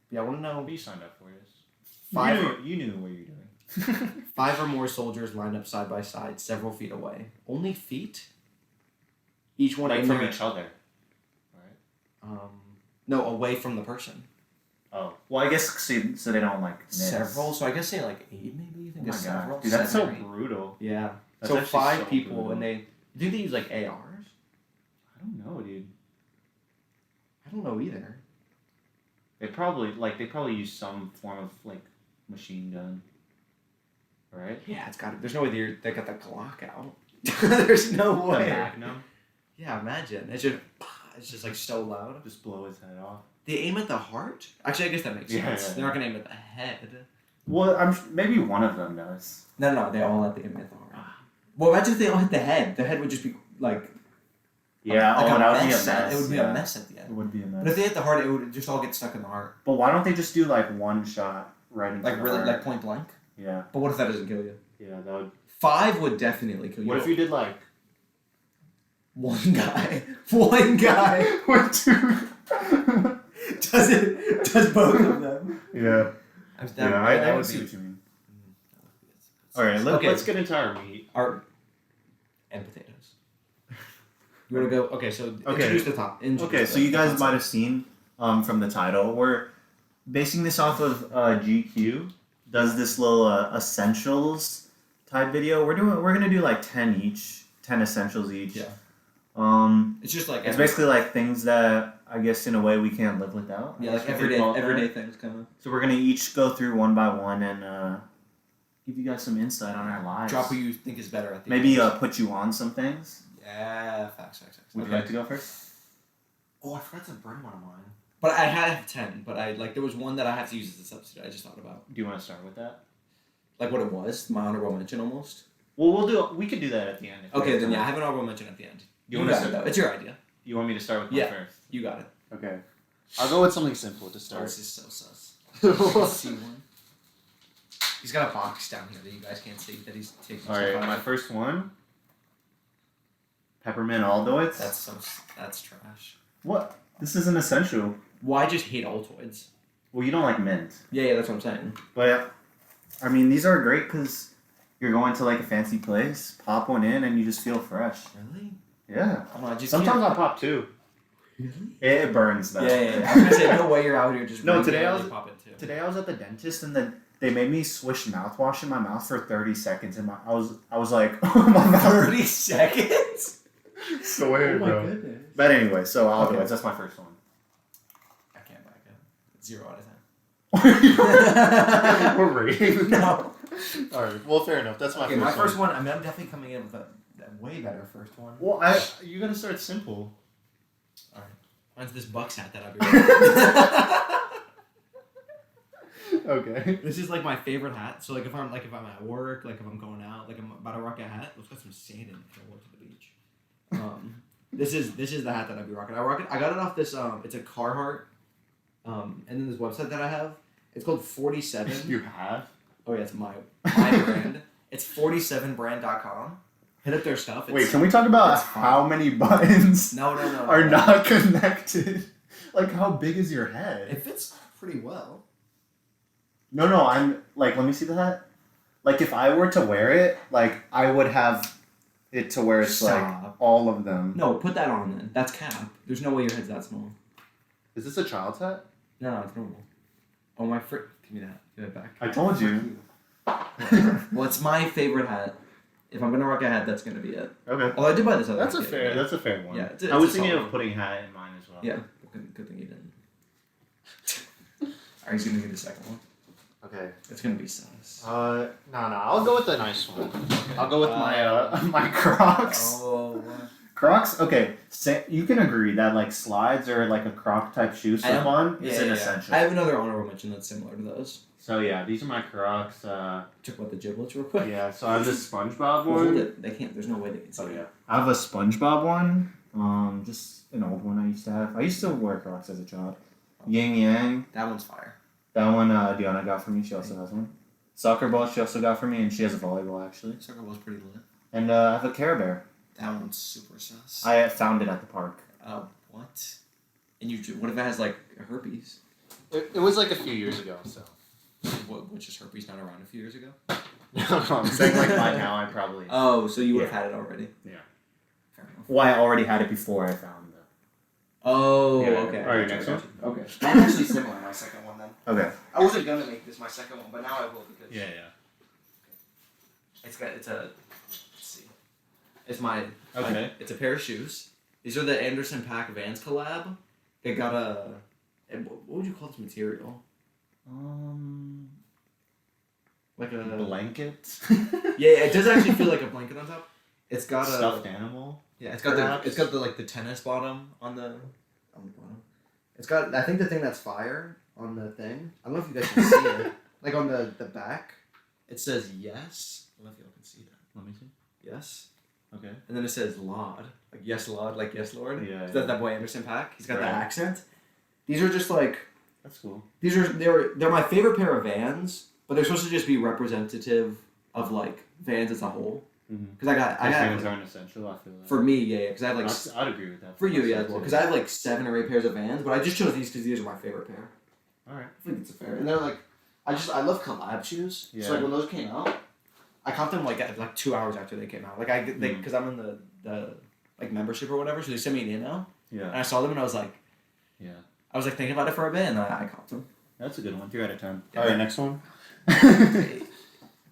Yeah, I want to know. What you signed up for this? You knew what you were doing. 5 or more soldiers lined up side by side, several feet away. Only feet? Each one from each other, right? No, away from the person. Oh. Well, I guess so they don't miss. Several? So I guess say 8 maybe? You think oh my several? God. Dude, that's so brutal. Yeah. That's so 5 so people brutal. and they... Do you think they use ARs? I don't know, dude. I don't know either. They probably use some form of machine gun. Right? Yeah, it's got it. There's no way they got the Glock out. There's no way. The Magnum? Yeah, imagine. It's just so loud. Just blow his head off. They aim at the heart? Actually, I guess that makes sense. Yeah. They're not going to aim at the head. Well, maybe one of them does. No, they all aim at the heart. Well, imagine if they all hit the head. The head would just be Yeah, that would be a mess. It would be a mess at the end. It would be a mess. But if they hit the heart, it would just all get stuck in the heart. But why don't they just do one shot right into the heart? Really, point blank? Yeah. But what if that doesn't kill you? Yeah, that would... 5 would definitely kill you. What if you did one guy? One guy. Or 2. Does both of them? Yeah. That I would see be... what you mean. Alright, let's get into our meat. And potatoes. You want to go? Okay, so introduce the top. So you guys might have seen from the title, we're basing this off of GQ. Does this little essentials type video. We're gonna do 10 each, 10 essentials each. Yeah. It's just it's basically things that I guess in a way we can't live without. Yeah, everyday things kind of. So we're gonna each go through one by one and give you guys some insight on our lives. Drop what you think is better at the Maybe end. put you on some things. Yeah, facts. Would you like to go first? Oh, I forgot to bring one of mine. But I had 10, but there was one that I have to use as a substitute. I just thought about. Do you want to start with that? What it was, my honorable mention almost. Well, we could do that at the end. Okay, then I have an honorable mention at the end. You got it though. It's your idea. You want me to start with mine first? You got it. Okay. I'll go with something simple to start. Oh, this is so sus. See one. He's got a box down here that you guys can't see that he's taking. All right, my first one. Peppermint Altoids. That's trash. What? This is an essential. Well, I just hate Altoids. Well, you don't like mint. Yeah, that's what I'm saying. But, I mean, these are great because you're going to a fancy place, pop one in, and you just feel fresh. Really? Yeah. Sometimes I pop two. Really? It burns though. Yeah. I'm gonna say no way you're out here just. No, today I was at the dentist and they made me swish mouthwash in my mouth for 30 seconds and I was like, oh my mouth. 30 seconds. So weird, bro. Goodness. But anyway, so Altoids, that's my first one. I can't back it. 0 out of 10. We're rating. No. All right. Well, fair enough. That's my first one. I'm definitely coming in with a way better first one. Well, you gotta start simple. All right. Mine's this Bucks hat that I'll be wearing. Okay. This is my favorite hat. So if I'm at work, if I'm going out, I'm about to rock a hat. Let's got some sand in it. I go to the beach. This is the hat that I'd be rocking. I got it off this it's a Carhartt, and then this website that I have. It's called 47. You have? Oh yeah, it's my brand. It's 47brand.com. Hit up their stuff. Wait, can we talk about how many buttons No. are not connected? Like, how big is your head? It fits pretty well. No, I'm like, let me see the hat. Like, if I were to wear it, like, I would have it to where it's like all of them. No, put that on then. That's cap. There's no way your head's that small. Is this a child's hat? No, it's normal. Oh my frick! Give me that. Give it back. I told you. Well, it's my favorite hat. If I'm gonna rock a hat, that's gonna be it. Okay. Oh, I did buy this other. That's a fair one. Yeah, I was thinking of putting hat in mine as well. Yeah, good thing you didn't. Alright, he's gonna do the second one. Okay. It's gonna be sus. No. I'll go with the nice one. I'll go with my my Crocs. Oh. Crocs. Okay. You can agree that like slides or like a Croc type shoe slip on is an essential. I have another honorable mention that's similar to those. So yeah, these are my Crocs. Check out the giblets real quick. Yeah. So I have this SpongeBob one. Hold it. They can't. There's no way they can see. Oh yeah. I have a SpongeBob one. Just an old one I used to have. I used to wear Crocs as a child. Yin Yang. That one's fire. That one Deanna got for me. She also has one. Soccer ball she also got for me, and she has a volleyball actually. Soccer ball's pretty lit. And I have a Care Bear. That one's super sus. I found it at the park. What? And what if it has like herpes? It was like a few years ago, so. Which is herpes not around a few years ago? No, I'm saying like by now I probably. Oh, so you would have had it already? Yeah. Fair enough. Well, I already had it before I found it. Oh, Yeah. okay. Alright, next one? Okay. Mine's actually similar, my second one then. Okay. I wasn't gonna make this my second one, but now I will because Yeah. it's a let's see. It's my Okay. it's a pair of shoes. These are the Anderson .Paak Vans collab. They got what would you call this material? Like a blanket. Yeah, it does actually feel like a blanket on top. It's got Stuffed animal. Yeah, it's got the like the tennis bottom on the bottom. It's got I think the thing that's fire on the thing. I don't know if you guys can see it. Like on the back, it says yes. I don't know if y'all can see that. Let me see. Yes. Okay. And then it says Lord, like yes Lord, like yes Lord. Yeah. So that boy Anderson .Paak. He's got Right. that accent. These are just like That's cool. they're my favorite pair of Vans, but they're supposed to just be representative of like Vans as a whole. Because I got Vans aren't essential. I feel like. for me, yeah, because I have like I'd agree with that. for you, yeah, as well. Because I have like 7 or 8 pairs of Vans, but I just chose these because these are my favorite pair. All right. I think it's a fair, and they're like, I love collab shoes. Yeah. So like when those came out, I caught them like 2 hours after they came out. Like because I'm in the like membership or whatever, so they sent me an email. Yeah. And I saw them and I was like, Yeah. I was like thinking about it for a bit, and I caught them. That's a good one. 3 out of 10. Yeah. All right, next one. Okay.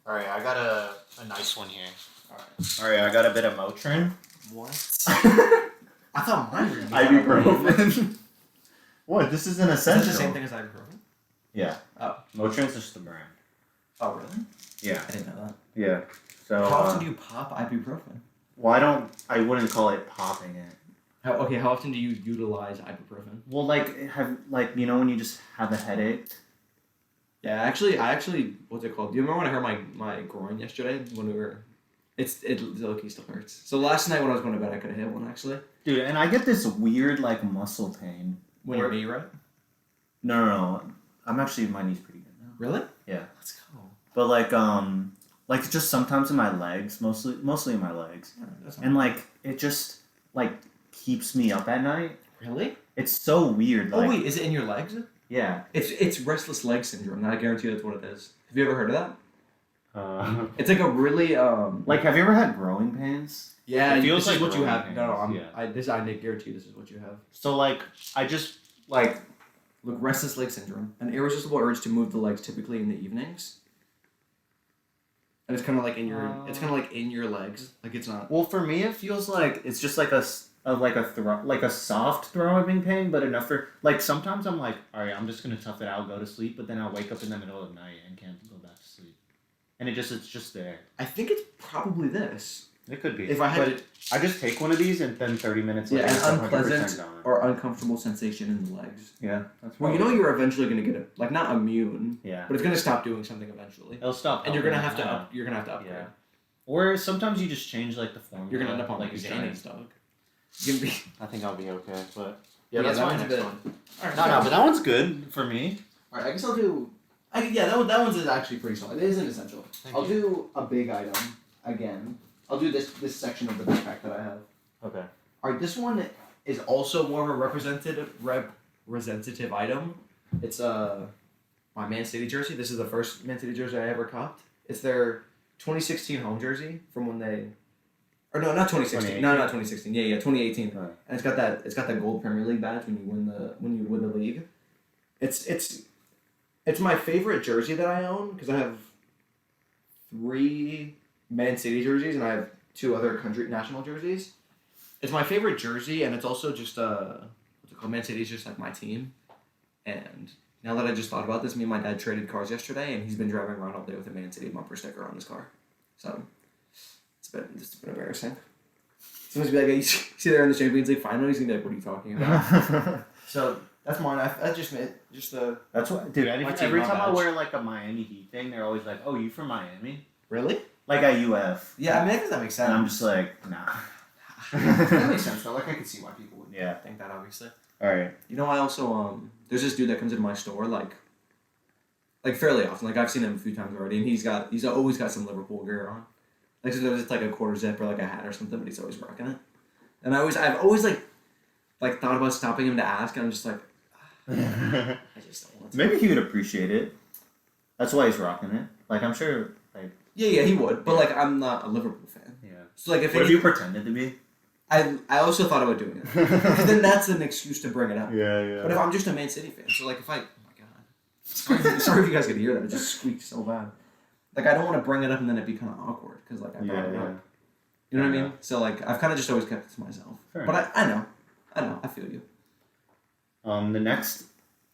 All right, I got a nice one here. Alright. All right, I got a bit of Motrin. What? I thought mine were Ibuprofen. What? This is an Is essential. that the same thing as ibuprofen? Yeah. Oh. Motrin's just the brand. Oh really? Yeah. I didn't know that. Yeah. So. How often do you pop ibuprofen? Well, I wouldn't call it popping it. How often do you utilize ibuprofen? Well, you know when you just have a headache. Yeah, I actually, what's it called? Do you remember when I hurt my groin yesterday when we were? It low-key still hurts. So last night when I was going to bed, I could have hit one actually. Dude, and I get this weird like muscle pain. When your knee, right? No. I'm actually my knee's pretty good now. Really? Yeah. Let's go. But like just sometimes in my legs, mostly in my legs, Yeah, that's and like it just like keeps me up at night. Really? It's so weird. Like, Oh wait, is it in your legs? Yeah. It's Restless Leg Syndrome. And I guarantee you that's what it is. Have you ever heard of that? Like, It's like a really have you ever had growing pains? Yeah, It feels this is like what you growing have. pains, No, yeah. I guarantee you this is what you have. So like, I just like. Look, Restless Leg Syndrome, an irresistible urge to move the legs, typically in the evenings. And it's kind of like in your legs, like it's not. Well, for me, it feels like it's just like a soft throbbing pain, but enough for like sometimes I'm like, all right, I'm just gonna tough it out, go to sleep, but then I'll wake up in the middle of the night and can't go back to sleep, and it's just there. I think it's probably this. It could be. If I had, I just take one of these and then 30 minutes later, an it's 100% unpleasant gone. or uncomfortable sensation in the legs. Yeah, that's Well, you know you're eventually gonna get it, like not immune, Yeah, but it's gonna stop doing something eventually, it'll stop. and you're gonna helping. have to upgrade. Yeah. Or sometimes you just change like the formula. You're gonna end up on like you Xanax, dog. You can be. I think I'll be okay, but Yeah, that's that my one's a next bit- one. Alright, No, but that one's good for me. Alright, I guess I'll do. That one's actually pretty solid. It isn't essential. I'll do a big item again. I'll do this section of the backpack that I have. Okay. Alright, this one is also more of a representative item. It's my Man City jersey. This is the first Man City jersey I ever copped. It's their 2016 home jersey from when they. Or no, not 2016. No, not 2016. Yeah, 2018. Right. And it's got that gold Premier League badge when you win the league. It's my favorite jersey that I own because I have 3 Man City jerseys and I have 2 other country national jerseys. It's my favorite jersey and it's also just what's it called? Man City is just like my team. And now that I just thought about this, me and my dad traded cars yesterday and he's been driving around all day with a Man City bumper sticker on his car. So it's been embarrassing. Someone's be like, hey, you see there in the Champions League final, he's gonna be like, what are you talking about? So that's mine. I just made just the. That's what, dude. Every time I badge. wear like a Miami Heat thing, they're always like, "Oh, you from Miami?" Really? Like at UF. Yeah, I mean, I guess that makes sense. And I'm just like, nah. That makes sense though. Like I can see why people would think that obviously. All right. You know, I also there's this dude that comes into my store like fairly often. Like I've seen him a few times already, and he's always got some Liverpool gear on. Like so it's like a quarter zip or like a hat or something, but he's always rocking it. And I've always like thought about stopping him to ask, and I'm just like, I just don't want to. Maybe he would appreciate it. That's why he's rocking it. Like I'm sure. Like Yeah, he would. But like I'm not a Liverpool fan. yeah. So like if What if you pretended to be? I also thought about doing it. Because then that's an excuse to bring it up. Yeah. But if I'm just a Man City fan, so like if I, oh my god, sorry if you guys could hear that, it just squeaked so bad. Like I don't want to bring it up and then it'd be kind of awkward because like I brought it up. You know what I mean? So like I've kind of just always kept it to myself. Fair but I know, I feel you. The next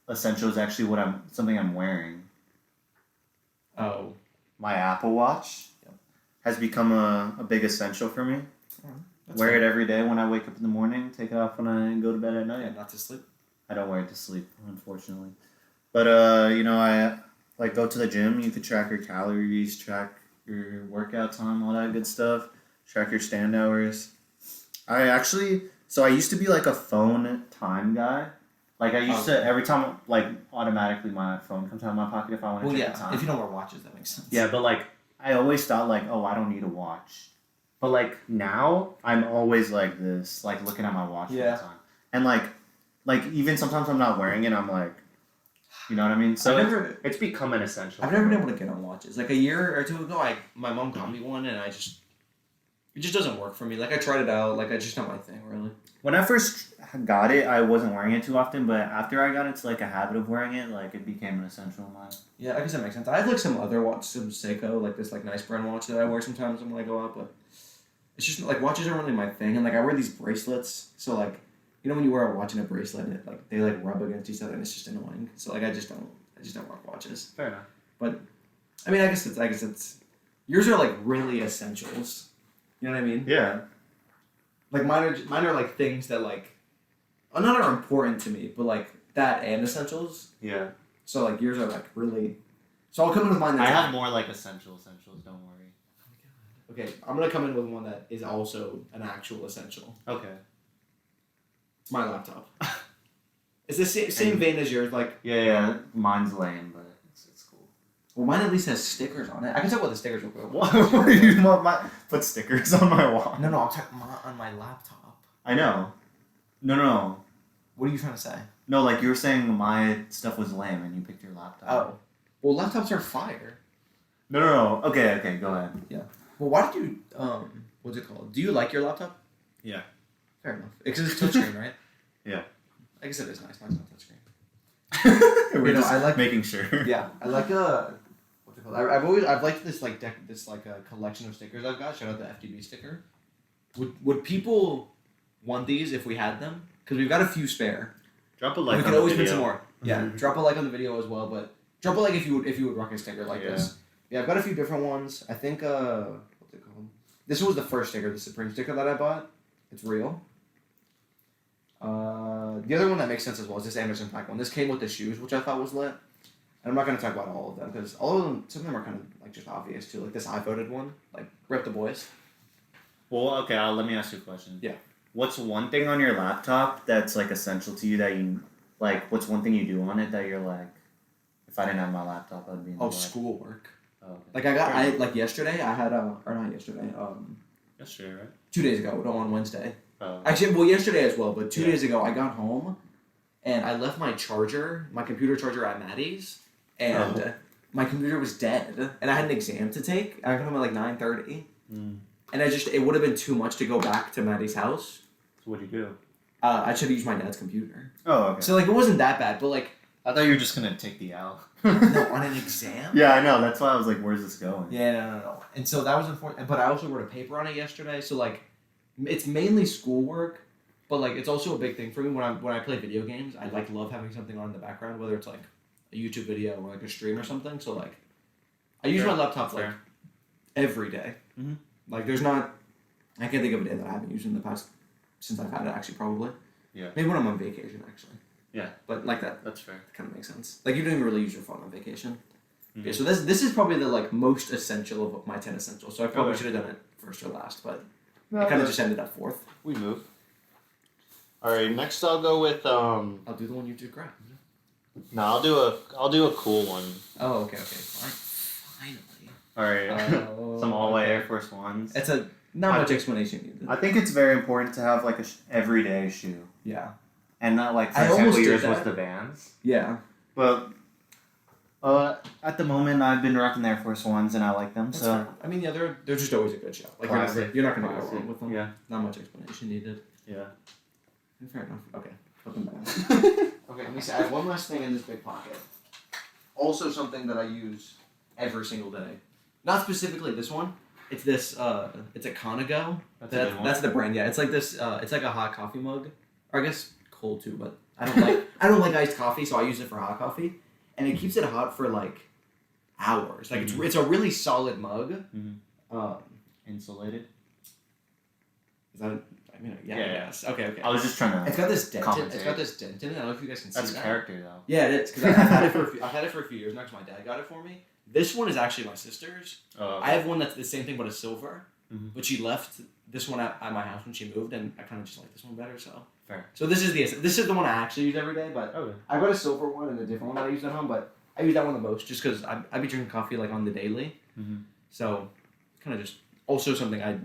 essential is actually something I'm wearing. Oh. My Apple Watch has become a big essential for me. Wear it every day when I wake up in the morning. Take it off when I go to bed at night. Yeah, not to sleep. I don't wear it to sleep, unfortunately. But I like go to the gym. You could track your calories, track your workout time, all that good stuff. Track your stand hours. I used to be like a phone time guy. Like I used to every time like automatically my phone comes out of my pocket if I want to check the time. If you don't wear watches, that makes sense. Yeah, but like I always thought like, oh, I don't need a watch. But like now I'm always like this, like looking at my watch all the time. And like even sometimes I'm not wearing it, I'm like, you know what I mean? So it's become an essential. I've never been able to get on watches. Like a year or 2 ago, my mom got me one, and it just doesn't work for me. Like I tried it out, like it's just not my thing, really. When I first got it, I wasn't wearing it too often, but after I got into like a habit of wearing it, like it became an essential of mine. Yeah, I guess that makes sense. I have like some other watch, some Seiko, like this like nice brand watch that I wear sometimes when I go out, but it's just like watches aren't really my thing, and like I wear these bracelets, so like you know when you wear a watch and a bracelet, and like they like rub against each other, and it's just annoying. So like I just don't rock watches. Fair enough. But I mean, I guess it's yours are like really essentials. You know what I mean? Yeah. Like mine are like things that like, not are important to me, but like that and essentials. Yeah. So like yours are like really. So I'll come in with mine. I have more like essentials. Don't worry. Okay, I'm gonna come in with one that is also an actual essential. Okay. It's my laptop. It's the same vein as yours. Like yeah. Mine's lame, but it's cool. well, mine at least has stickers on it. I can talk about the stickers real quick. What? You want put stickers on my wall? No, I'm talking on my laptop. I know. No. What are you trying to say? No, like you were saying my stuff was lame and you picked your laptop. Oh, well, laptops are fire. No. Okay, go ahead. Yeah. Well, why did you what's it called? Do you like your laptop? Yeah. Fair enough. Because it's touchscreen, right? Yeah. I guess it is nice. Mine's not touchscreen. We're just I like making sure. Yeah, I like what's it called? I've liked this like collection of stickers I've got. Shout out the FTB sticker. Would people want these if we had them? Because we've got a few spare. Drop a like. We on could always the put video. some more. Yeah, drop a like on the video as well. But drop a like if you would rock a sticker like this. Yeah, I've got a few different ones. I think what's it called? This was the first sticker, the Supreme sticker that I bought. It's real. The other one that makes sense as well is this Anderson Paak one. This came with the shoes, which I thought was lit. And I'm not going to talk about all of them because all of them, some of them are kind of like just obvious too. Like this I voted one, like rip the boys. Well, okay. Let me ask you a question. Yeah. what's one thing on your laptop that's like essential to you that you like? What's one thing you do on it that you're like, if I didn't have my laptop, I'd be in the lab. Schoolwork. Oh, okay. Like yesterday I had or not yesterday Yesterday, right? 2 days ago, no, on Wednesday. Oh. Actually, well, yesterday as well, but 2 days ago I got home and I left my computer charger at Maddie's, and my computer was dead, and I had an exam to take. I got home at like 9:30, and it would have been too much to go back to Maddie's house. So what'd you do? I should have used my dad's computer. Oh, okay. So like it wasn't that bad, but like I thought you were just gonna take the L. no, on an exam. Yeah, I know. That's why I was like, "Where's this going?" Yeah, no. And so that was important. But I also wrote a paper on it yesterday. So like, it's mainly schoolwork, but like it's also a big thing for me when I play video games. I like love having something on in the background, whether it's like a YouTube video or like a stream or something. So like, I use my laptop like every day. Mm-hmm. Like I can't think of a day that I haven't used in the past since I've had it. Actually, probably. Yeah. Maybe when I'm on vacation, actually. Yeah. But like that. That's fair. Kind of makes sense. Like you don't even really use your phone on vacation. Mm-hmm. Okay, so this is probably the like most essential of my 10 essentials. So I probably should have done it first or last, but I kind of just ended up fourth. We move. All right, next I'll go with I'll do the one you just grabbed. No, I'll do a cool one. Oh, okay, fine. Finally. All right. Some all-white Air Force Ones. It's not much explanation needed. I think it's very important to have like a everyday shoe. Yeah. And not like, for I example, almost did yours that. was the Vans. Yeah. But at the moment, I've been rocking the Air Force Ones, and I like them. That's so fair. I mean, yeah, they're just always a good show. Like you're not gonna go wrong with them. Yeah. Not much explanation needed. Yeah. Fair enough. Okay. Put them back. Okay, let me see. I have one last thing in this big pocket. Also something that I use every single day. Not specifically this one. It's this. It's a Conago. That's the brand. Yeah. It's like this. It's like a hot coffee mug. Or I guess cold too, but I don't like iced coffee, so I use it for hot coffee, and it keeps it hot for like hours. Like it's a really solid mug. Mm-hmm. Insulated. Is that? I mean, yeah. Yes. Okay. I was just trying to. It's got this dent. compensate. It's got this dent in it. I don't know if you guys can see That's that. character though. Yeah, it is. Because I've had it for a few years now. Because my dad got it for me. This one is actually my sister's. Oh, okay. I have one that's the same thing but a silver. Mm-hmm. But she left this one at my house when she moved, and I kind of just like this one better. So fair. So this is the one I actually use every day. But Okay. I got a silver one and a different one that I use at home. But I use that one the most just because I be drinking coffee like on the daily. Mm-hmm. So kind of just also something I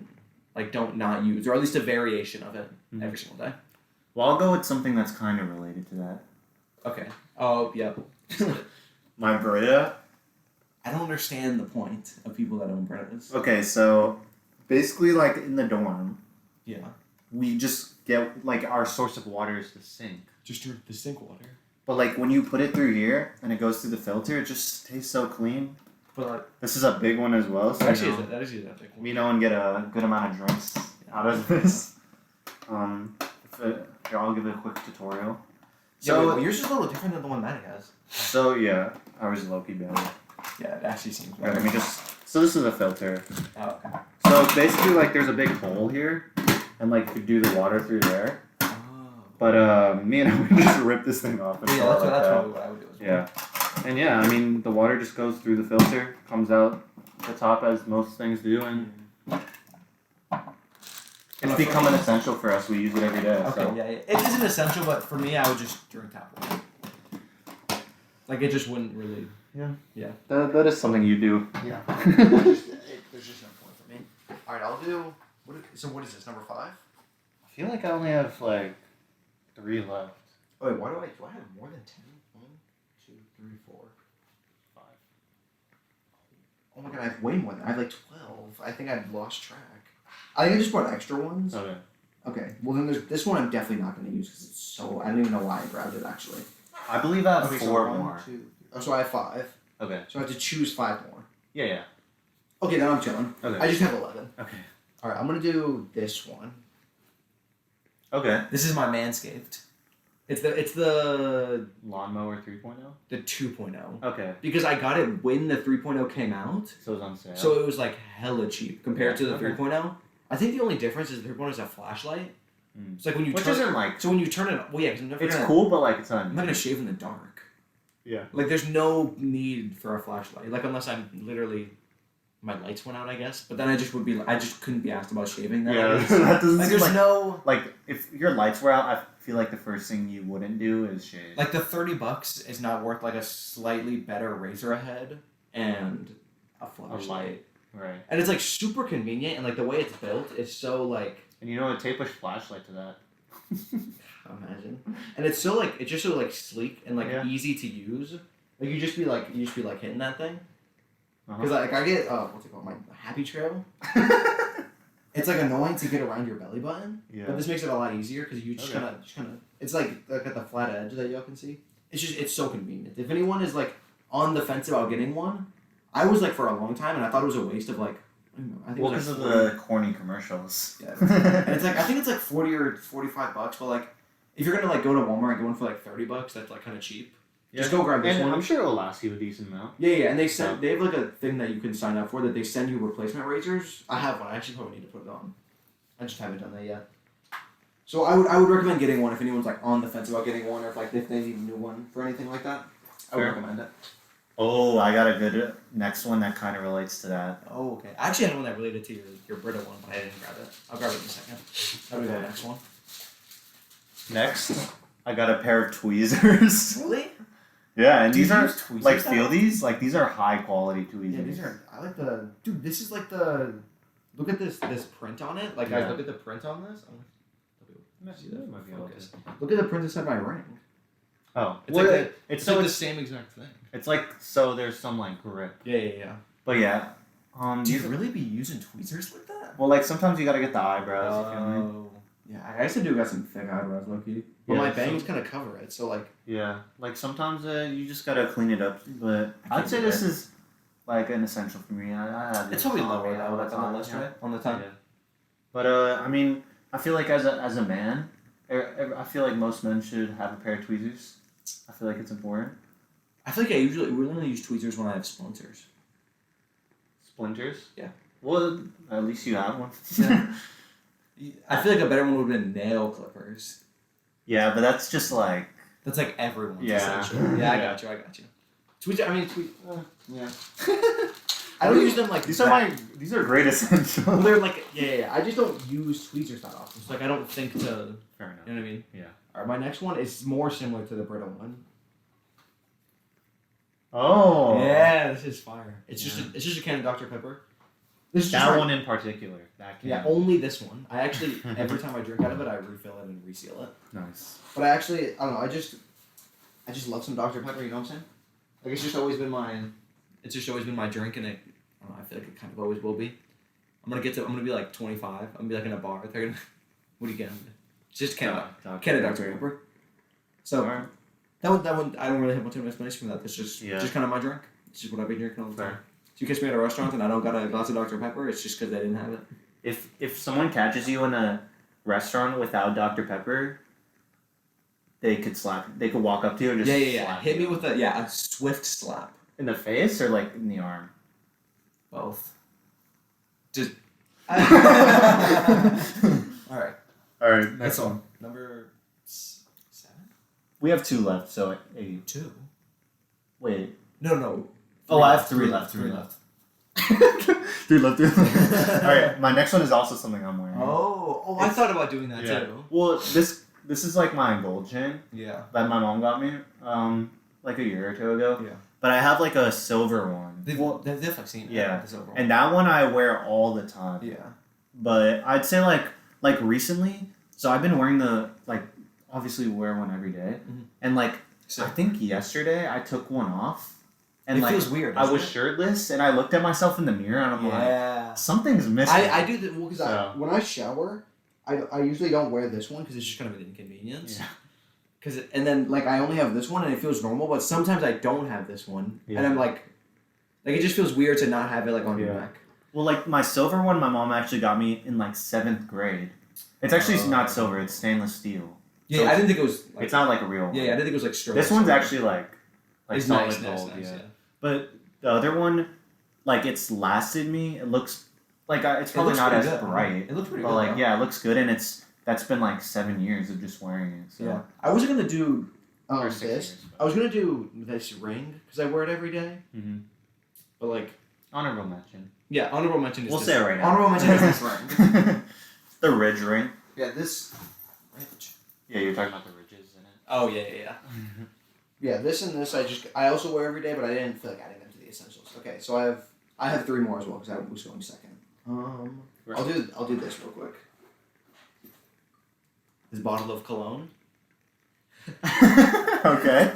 like don't not use, or at least a variation of it every single day. Well, I'll go with something that's kind of related to that. Okay. Oh, yeah. My Brita. I don't understand the point of people that own Britas. Okay, so basically, like in the dorm, Yeah. we just get like our source of water is the sink. Just drink the sink water. But like when you put it through here and it goes through the filter, it just tastes so clean. But like, This is a big one as well, so that is that big one. we know and get a good amount of drinks out of this. Here, I'll give it a quick tutorial. So yours is a little different than the one Maddie has. So yeah, ours is low-key better. Yeah, it actually seems Alright, better. let me just. So this is a filter. Oh, okay. So basically, like, there's a big hole here, and like you do the water through there. Oh. But me and I would just rip this thing off. And Yeah, throw it like that's that. probably what I would do as well. Yeah, and yeah, I mean the water just goes through the filter, comes out the top as most things do, and it's become an essential for us. We use it every day. Okay, So. yeah. It isn't essential, but for me, I would just drink tap water. Like, it just wouldn't really... Yeah. That is something you do. Yeah. There's just no point for me. Alright, I'll do... What is this, number 5? I feel like I only have like 3 left. Oh, wait, do I have more than 10? 1, 2, 3, 4, 5. Oh my god, I have way more than I have like 12. I think I've lost track. I think I just bought extra ones. Okay. Okay, well then there's this one I'm definitely not going to use because it's so... I don't even know why I grabbed it actually. I believe I have Okay, 4 so 1, more. 2, oh, so I have 5. Okay. So I have to choose 5 more. Yeah. Okay, then I'm chilling. Okay. I just have 11. Okay. Alright, I'm going to do this one. Okay. This is my Manscaped. It's the Lawnmower 3.0? the 2.0. Okay. Because I got it when the 3.0 came out. So it was on sale. So it was like hella cheap compared to the Okay. 3.0. I think the only difference is the 3.0 is a flashlight. Mm. It's like when you Which turn isn't like... So when you turn it, well, yeah, because I'm never It's gonna, cool, but like it's not... I'm not gonna shave in the dark. Yeah. Like there's no need for a flashlight. Like unless I'm literally my lights went out, I guess. But then I just couldn't be asked about shaving that. Yeah, that doesn't like seem there's no like if your lights were out, I feel like the first thing you wouldn't do is shave. like the $30 is not worth like a slightly better razor head and a flashlight. Right. And it's like super convenient, and like the way it's built is so like. And you know, tape a flashlight to that. Imagine. And it's so like it's just so like sleek and like easy to use. Like you just be like hitting that thing. Because like I get what's it called, my happy trail. It's like annoying to get around your belly button. Yeah. But this makes it a lot easier because you just kind of it's like at the flat edge that y'all can see. It's so convenient. If anyone is like on the fence about getting one, I was like for a long time, and I thought it was a waste of like. I think because of the corny commercials. Yeah, and it's like I think it's like $40 or $45, but like if you're gonna like go to Walmart and get one for like $30, that's like kind of cheap. Yeah. Just go grab this one. I'm sure it'll last you a decent amount. Yeah, and they have like a thing that you can sign up for that they send you replacement razors. I have one. I actually probably need to put it on. I just haven't done that yet. So I would recommend getting one if anyone's like on the fence about getting one, or if they need a new one for anything like that. I would recommend it. Oh, I got a good next one that kind of relates to that. Oh, okay. I actually had one that related to your Brita one, but I didn't grab it. I'll grab it in a second. How do we go next one? Next, I got a pair of tweezers. Really? Yeah, and Do these you are use tweezers like that feel these like these are high quality tweezers. Yeah, these are. I like the dude. This is like the. Look at this print on it. Like guys, look at the print on this. See that? Might be able to. Look at the print inside my ring. Oh, It's like it's like the same exact thing. It's like so. There's some like grip. Yeah. But yeah. Do you really be using tweezers like that? Well, like sometimes you gotta get the eyebrows. You feel me? Yeah, I guess I do got some thick eyebrows, low-key. But Yeah, my bangs kind of cover it, so like. Yeah, like sometimes you just gotta clean it up. But I'd say this is like an essential for me. I have it's probably lower though. That's on the list, right? On the time. Yeah. But I mean, I feel like as a man, I feel like most men should have a pair of tweezers. I feel like it's important. I feel like I usually only use tweezers when I have splinters. Splinters? Yeah. Well, at least you have one. Yeah. I feel like a better one would have been nail clippers. Yeah, but that's just like... That's like everyone's Yeah. essential. Yeah, I got you. Yeah. I don't use them like These are great essentials. Well, they're like, yeah. I just don't use tweezers that often. So like, I don't think to... Fair enough. You know what I mean? Yeah. Alright, my next one is more similar to the Brita one. Oh. Yeah, this is fire. It's just a can of Dr. Pepper. This is that one in particular. That can. Yeah, only this one. I actually every time I drink out of it, I refill it and reseal it. Nice. But I don't know. I just love some Dr. Pepper. You know what I'm saying? Like it's just always been my drink, and I don't know. I feel like it kind of always will be. I'm gonna be like 25. I'm gonna be like in a bar. They're gonna, what do you get? It's just can of Dr. Pepper. So that one I don't really have much of an explanation for that. That's just kind of my drink. It's just what I've been drinking all the time. So you catch me at a restaurant and I don't got a glass of Dr. Pepper, it's just because they didn't have it. If someone catches you in a restaurant without Dr. Pepper, they could slap. They could walk up to you and just slap hit you. Me with a swift slap. In the face or like in the arm? Both. Just. All right. Next one. Number 7. We have 2 left, so 8. 2. Wait. No. Oh, I have 3 left. 3 left. 3 left. Alright, my next one is also something I'm wearing. Oh, I thought about doing that too. Well, this is like my gold chain. Yeah. That my mom got me, like a year or 2 ago. Yeah. But I have like a silver one. They've definitely seen it. Yeah. The silver one. And that one I wear all the time. Yeah. But I'd say like recently, so I've been wearing obviously wear one every day. Mm-hmm. And like, I think yesterday I took one off. And it feels weird. I was shirtless, and I looked at myself in the mirror, and I'm like, something's missing. I do that because when I shower, I usually don't wear this one because it's just kind of an inconvenience. Yeah. And then like I only have this one, and it feels normal. But sometimes I don't have this one, and I'm like it just feels weird to not have it like on your neck. Well, like my silver one, my mom actually got me in like 7th grade. It's actually not silver; it's stainless steel. Yeah, so I didn't think it was. It's not like a real one. Yeah, I didn't think it was like straight. This one's actually like it's solid nice, gold. nice, yeah. But the other one, like it's lasted me. It looks like it's probably not as bright. It looks pretty good. But it looks good, and that's been like 7 years of just wearing it. So. Yeah, I wasn't gonna do this. Years, I was gonna do this ring because I wear it every day. Mm-hmm. But like honorable mention. Yeah, honorable mention is We'll this. say it right now. Honorable mention is this ring. The ridge ring. Yeah, this ridge. Yeah, you're talking about the ridges in it. Oh yeah. Yeah, this and this I also wear every day, but I didn't feel like adding them to the essentials. Okay, so I have 3 more as well because I was going second. I'll do this real quick. This bottle of Cologne. Okay.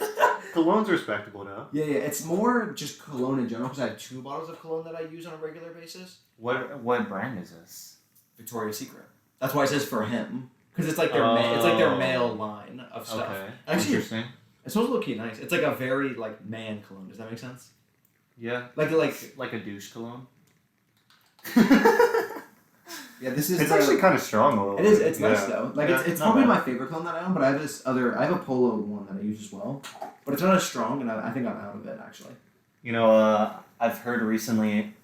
Cologne's respectable now. Yeah. It's more just Cologne in general because I have 2 bottles of Cologne that I use on a regular basis. What brand is this? Victoria's Secret. That's why it says for him because it's like their their male line of stuff. Okay. Actually, Interesting. it smells low-key nice. It's like a very like man cologne. Does that make sense? Yeah. Like a douche cologne. Yeah, this is. It's actually kind of strong a little. It is. It's nice though. Like it's not probably bad. my favorite cologne that I own. But I have I have a Polo one that I use as well. But it's not as strong, and I think I'm out of it actually. You know, I've heard recently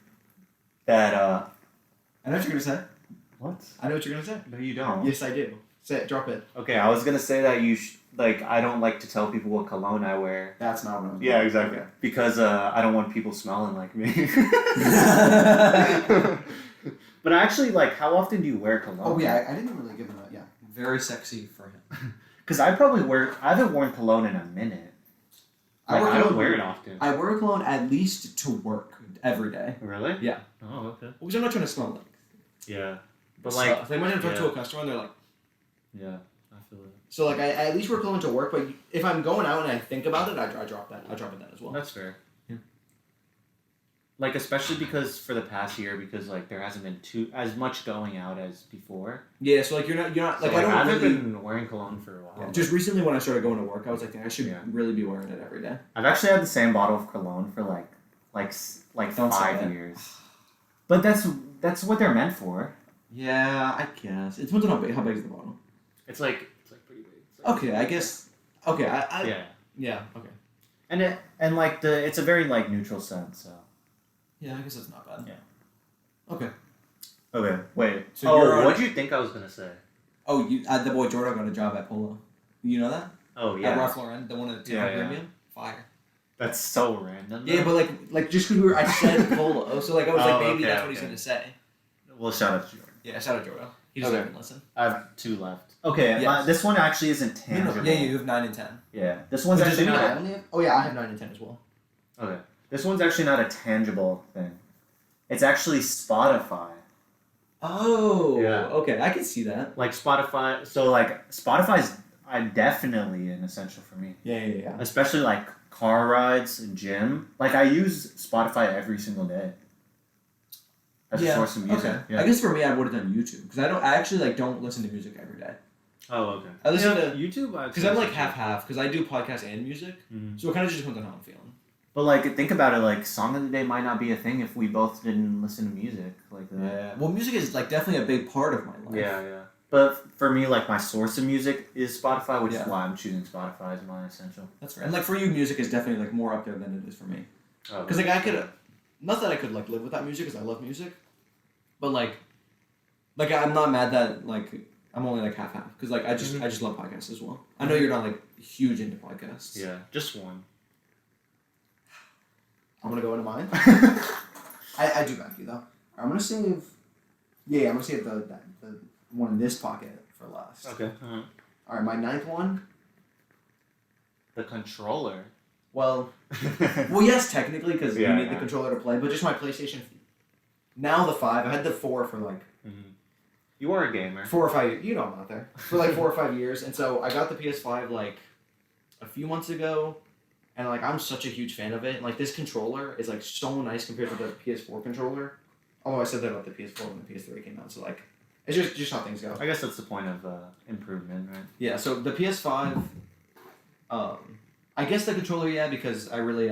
that I know what you're gonna say. What? I know what you're gonna say. No, you don't. Yes, I do. Say it. Drop it. Okay, I was gonna say that I don't like to tell people what cologne I wear. That's not what I was. Yeah, doing. exactly. Okay. Because I don't want people smelling like me. But actually, like, how often do you wear cologne? Oh yeah, I didn't really give him a very sexy for him. Because I haven't worn cologne in a minute. Like, I don't wear it often. I wear cologne at least to work every day. Really? Yeah. Oh, okay. Because I'm not trying to smell like. Yeah. But Stuff. Like, imagine talking to yeah. a customer and they're like. Yeah, I feel it. So like I at least wear cologne to work, but if I'm going out and I think about it, I drop that. I drop it then as well. That's fair. Yeah. Like, especially because for the past year, because like there hasn't been as much going out as before. Yeah, so like you're not like So, I don't haven't really. been wearing cologne for a while. Yeah, just recently when I started going to work, I was like, I should Yeah. really be wearing it every day. I've actually had the same bottle of cologne for like Don't say 5 that. years. But that's what they're meant for. Yeah, I guess it depends on how big is the bottle. It's like pretty big. It's like, Okay, I guess. Okay, yeah. Okay. And like it's a very like neutral scent. So. Yeah, I guess that's not bad. Yeah. Okay. Okay. Wait. So you're on- what do you think I was gonna say? Oh, the boy Jordan got a job at Polo. You know that? Oh At yeah. Ralph Lauren, the one at the Premium. Fire. That's so random. Yeah, but like just because I said Polo, so like I was like maybe okay, that's what he's okay. gonna say. Well, shout out to Jordan. Yeah, shout out Jordan. He doesn't Okay. even listen. I have 2 left. Okay. Yes. This one actually isn't tangible. Yeah, you have 9 and 10. Yeah. This one's actually not. I have 9 and 10 as well. Okay. This one's actually not a tangible thing. It's actually Spotify. Oh. Yeah. Okay, I can see that. Like Spotify. So like Spotify's definitely an essential for me. Yeah. Especially like car rides and gym. Like I use Spotify every single day. As a source of music. Okay. Yeah. I guess for me, I would have done YouTube because I actually don't listen to music every day. Oh, okay. I listen to YouTube because I'm like half because I do podcasts and music, Mm-hmm. so it kind of just depends on how I'm feeling. But like, think about it. Like, song of the day might not be a thing if we both didn't listen to music like that. Yeah. Well, music is like definitely a big part of my life. Yeah. But for me, like, my source of music is Spotify, which is Yeah. why I'm choosing Spotify as my essential. That's fair. And like for you, music is definitely like more up there than it is for me. Oh, Because like I could, not that I could like live without music, because I love music, but like I'm not mad that like I'm only like half because like I just love podcasts as well. I know you're not like huge into podcasts. Yeah, just one. I'm gonna go into mine. I do back you though. I'm gonna save. Yeah, I'm gonna save the one in this pocket for last. Okay. All right, my 9th one. The controller. Well, yes, technically, because Yeah, you need the yeah. controller to play, but just my PlayStation. Now the 5. I had the 4 for like You are a gamer. 4 or 5 years. You know I'm out there. For like 4 or 5 years. And so I got the PS5 like a few months ago. And like I'm such a huge fan of it. And like this controller is like so nice compared to the PS4 controller. Although I said that about the PS4 when the PS3 came out. So like it's just how things go. I guess that's the point of improvement, right? Yeah, so the PS5 I guess the controller, yeah, because I really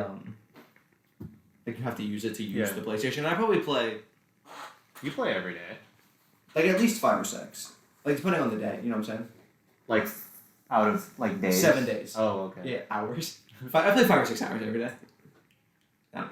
like you have to use it to use Yeah. the PlayStation. I probably play You play every day. like at least 5 or 6. Like depending on the day, you know what I'm saying? Like, out of, like, days? 7 days. Oh, okay. Yeah, hours. I play 5 or 6 hours every day. I don't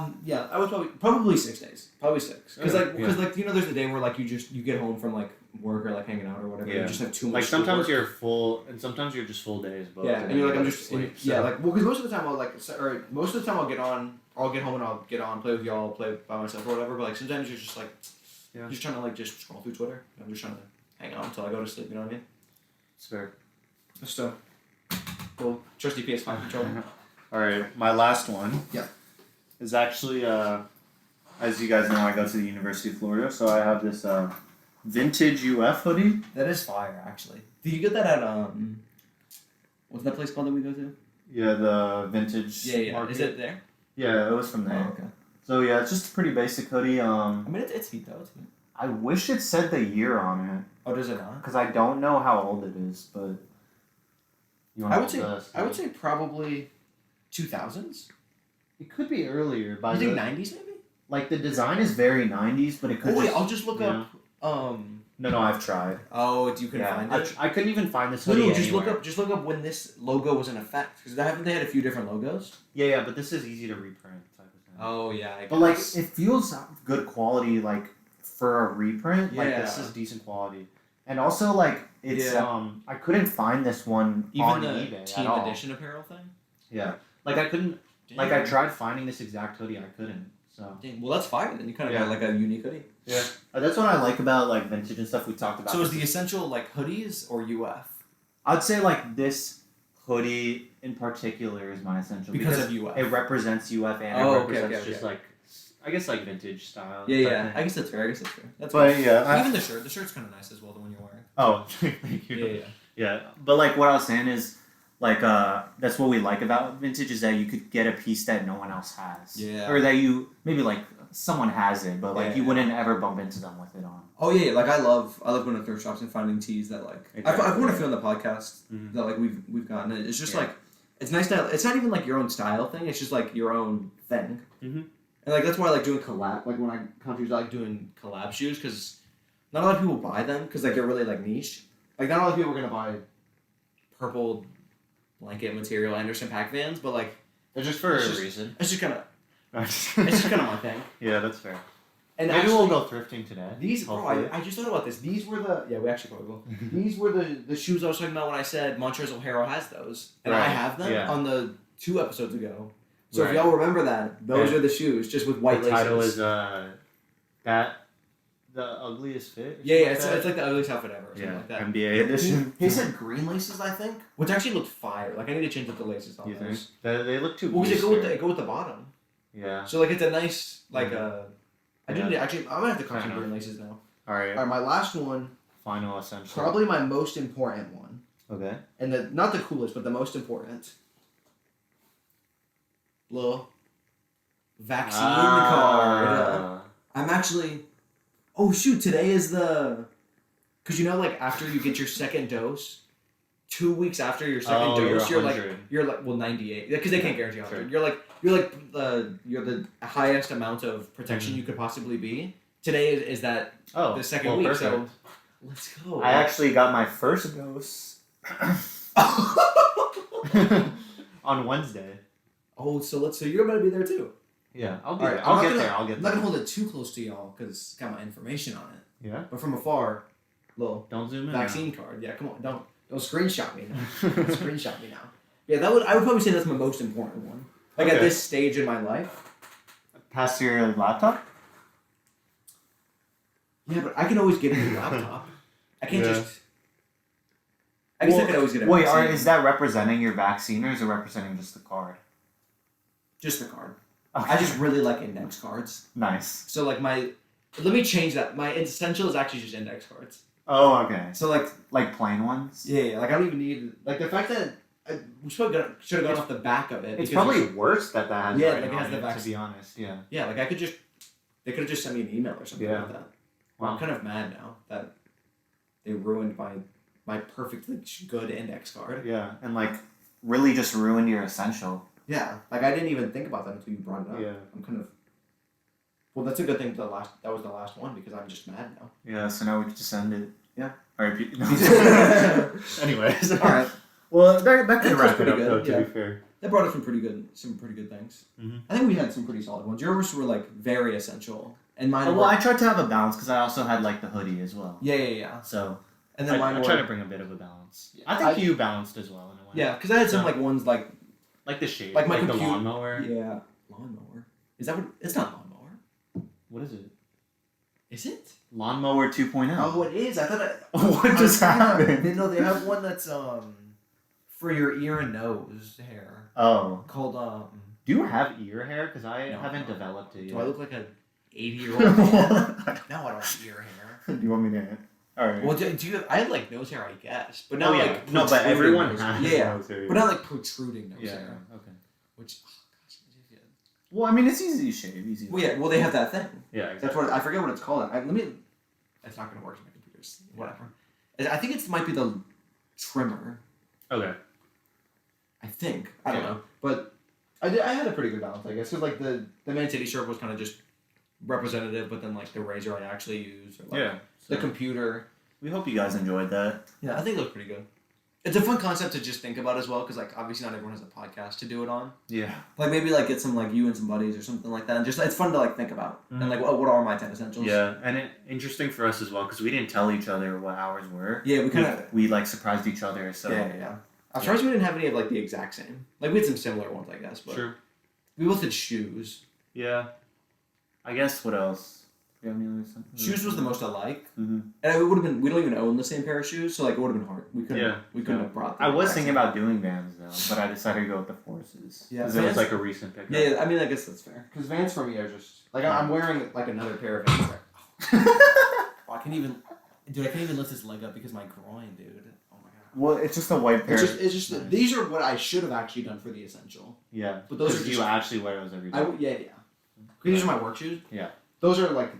know. Yeah, I was probably 6 days. Probably 6. Because like you know, there's the day where like you get home from like work or like hanging out or whatever. Yeah. You just have too much. Like, sometimes schoolwork. you're full, and sometimes you're just full days. Both, Yeah, and you're like I'm just sleep. yeah, like well, because most of the time I'll like or most of the time I'll get on I'll get home and I'll get on, play with y'all, play by myself or whatever. But like sometimes you're just like, Yeah. just trying to like just scroll through Twitter. I'm just trying to hang out until I go to sleep. You know what I mean? It's fair. So, cool. Trusty PS5 controller. All right, my last one. Yeah. Is actually as you guys know, I go to the University of Florida, so I have this vintage Uf hoodie. That is fire, actually. Did you get that at what's that place called that we go to? Yeah, the vintage. Yeah. Market. Is it there? Yeah, it was from there. Oh, okay. So yeah, it's just a pretty basic hoodie. I mean, it's neat though. It's neat. I wish it said the year on it, Oh, does it not? because I don't know how old it is, but. You I would say probably 2000s. It could be earlier. By You think the, 90s maybe? like the design is very 90s, but it could. Oh wait, just, I'll just look you up. No, I've tried. Oh, you couldn't Yeah, find it. I couldn't even find this No, hoodie just anywhere. Just look up when this logo was in effect. Because haven't they had a few different logos? Yeah, but this is easy to reprint type of thing. Oh yeah. But like, it feels good quality, like for a reprint. Like this Yeah. is decent quality, and also like it's Yeah. I couldn't find this one even on the eBay team at all. edition apparel thing. Yeah, like I couldn't. Like I tried finding this exact hoodie, I couldn't. So Dang, well, that's fire. Then you kind of Yeah. got like a unique hoodie. yeah, that's what I like about like vintage and stuff we talked about. So is the essential like hoodies or UF? I'd say like this hoodie in particular is my essential Because of UF. It represents UF and Oh, it okay, represents okay, just okay. like I guess like vintage style. Yeah. type thing. I guess that's fair. That's But fair. yeah, Even the shirt. The shirt's kind of nice as well. The one you're wearing. oh, thank you. Yeah. Yeah, but like what I was saying is, like that's what we like about vintage is that you could get a piece that no one else has. Yeah. Or that you maybe like someone has it, but like Yeah, you yeah. wouldn't ever bump into them with it on. Oh yeah. Like I love going to thrift shops and finding tees that like I've worn a few on the podcast Mhm. that like we've gotten it. It's just Yeah. like it's nice to. It's not even like your own style thing. It's just like your own thing. Mhm. And like that's why I like doing collab. Like when I come to I like doing collab shoes because not a lot of people buy them because like they're really like niche. Like not a lot of people are gonna buy purple blanket material Anderson Paak Vans, but like They're just for It's a just- reason. it's just kind of it's it's just kind of my thing. Yeah, that's fair. And Maybe actually, we'll go thrifting today. these bro, hopefully. I just thought about this. These were the we actually probably will. These were the shoes I was talking about when I said Montrezl Harrell has those, and I Right, have them yeah. on the 2 episodes ago. So Right. if y'all remember that, those Yeah. are the shoes, just with white The title laces. is that the ugliest fit. or Yeah, something it's like the ugliest outfit ever, or something yeah, like that. NBA edition. He said green laces, I think, which actually looked fire. Like I need to change up the laces on You think those. they look too? Well, because loose they go with the bottom. there. Yeah. So like it's a nice like I do Yeah. need actually I'm gonna have to cut Fair some enough. green laces now. All right. All right, my last one, Final essential. probably my most important one, Okay. and the not the coolest, but the most important. Little vaccine card. I'm actually. Oh shoot! Today is the. Cause you know, like after you get your second dose, 2 weeks after your second dose, you're 100. like 98 because they can't guarantee 100. Sure. You're the highest amount of protection you could possibly be. Today is that Oh, the second well, week. perfect. So let's go. I actually got my first dose on Wednesday. Oh, so you're gonna be there too. Yeah, I'll be All right, there. I'm I'll not get gonna- there. I'll get I'm not there. gonna hold it too close to y'all because it's got my information on it. Yeah. But from afar, little Don't zoom in. vaccine card. Yeah, come on, don't screenshot me now. Don't screenshot me now. Yeah, I would probably say that's my most important one. Like at Okay. this stage in my life. Pass your laptop. Yeah, but I can always get a new laptop. I can't Yeah. just. I guess I could always get a Wait, vaccine. is that representing your vaccine or is it representing just the card? Just the card. Okay. I just really like index cards. Nice. So like let me change that. My essential is actually just index cards. Oh, okay. So Like plain ones. yeah, like I don't even need like the fact that we should have gone off the back of it. It's because probably worse that has Yeah, writing like it has on the it, to vaccine. be honest. Yeah. yeah, like they could have just sent me an email or something Yeah. like that. Well, I'm kind of mad now that they ruined my perfectly good index card. Yeah, and like really just ruined your essential. Yeah, like I didn't even think about that until you brought it up. Yeah. I'm kind of. Well, that's a good thing. That was the last one because I'm just mad now. Yeah, so now we can just end it. Yeah. All right. Anyways. All right, Well, that That could was wrap it pretty up, good, though, to yeah. be fair. that brought us some pretty good things. Mhm. I think we had some pretty solid ones. Yours were like very essential, and mine. Oh, were, well, I tried to have a balance because I also had like the hoodie as well. yeah. So And then mine I were. try to bring a bit of a balance. Yeah, I think you balanced as well in a way. Yeah, because I had some Yeah. like ones like Like the shade, Like my the compute- lawnmower. yeah lawnmower. Is that what? It's not lawnmower. What is it? Is it? Lawnmower 2.0. Oh, it is. I thought What just happened? No, they have one that's for your ear and nose hair. Oh. Called Do you have ear hair? Because I No, haven't no. developed it yet. Do I look like a 80-year-old man? No, I don't have ear hair. Do you want me to? All right. Well, do you have, I have like nose hair, I guess, but Oh, not yeah. like No, but protruding everyone nose has hair. Yeah, nose hair. but not like protruding nose Yeah. hair. Okay. Which, oh gosh, yeah. Well, I mean, it's easy to shave. Easy. Well, yeah. Well, they have that thing. Yeah. Exactly. That's what I forget what it's called. Let me. It's not gonna work on my computers. Whatever. I think it might be the trimmer. Okay. I think. I don't know, but I had a pretty good balance, I guess. Cause like the Man City shirt was kind of just representative, but then like the razor I actually use, or like Yeah. the computer. We hope you guys enjoyed that. Yeah, I think it looked pretty good. It's a fun concept to just think about as well, because like obviously not everyone has a podcast to do it on. Yeah. Like maybe like get some like you and some buddies or something like that, and just it's fun to like think about and like what are my 10 essentials? Yeah, and interesting for us as well because we didn't tell each other what ours were. Yeah, we kind of we like surprised each other. So yeah. I'm surprised we didn't have any of like the exact same. Like we had some similar ones, I guess, but Sure. we both had shoes. Yeah. I guess what else? You have any other something? Shoes was the most alike, Mm-hmm. and it would have been. We don't even own the same pair of shoes, so like it would have been hard. We couldn't have brought. I was thinking about doing Vans though, but I decided to go with the Forces. Yeah, Because it was Vans- like a recent pickup. Yeah, I mean, I guess that's fair. Because Vans for me are just like I'm wearing like another pair of Vans. Oh, I can't even lift this leg up because my groin, dude. Oh my god. Well, it's just a white pair. It's just these are what I should have actually done for the essential. Yeah. But those are Because you just- actually wear those every day. Yeah. These are my work shoes. Yeah. Those are like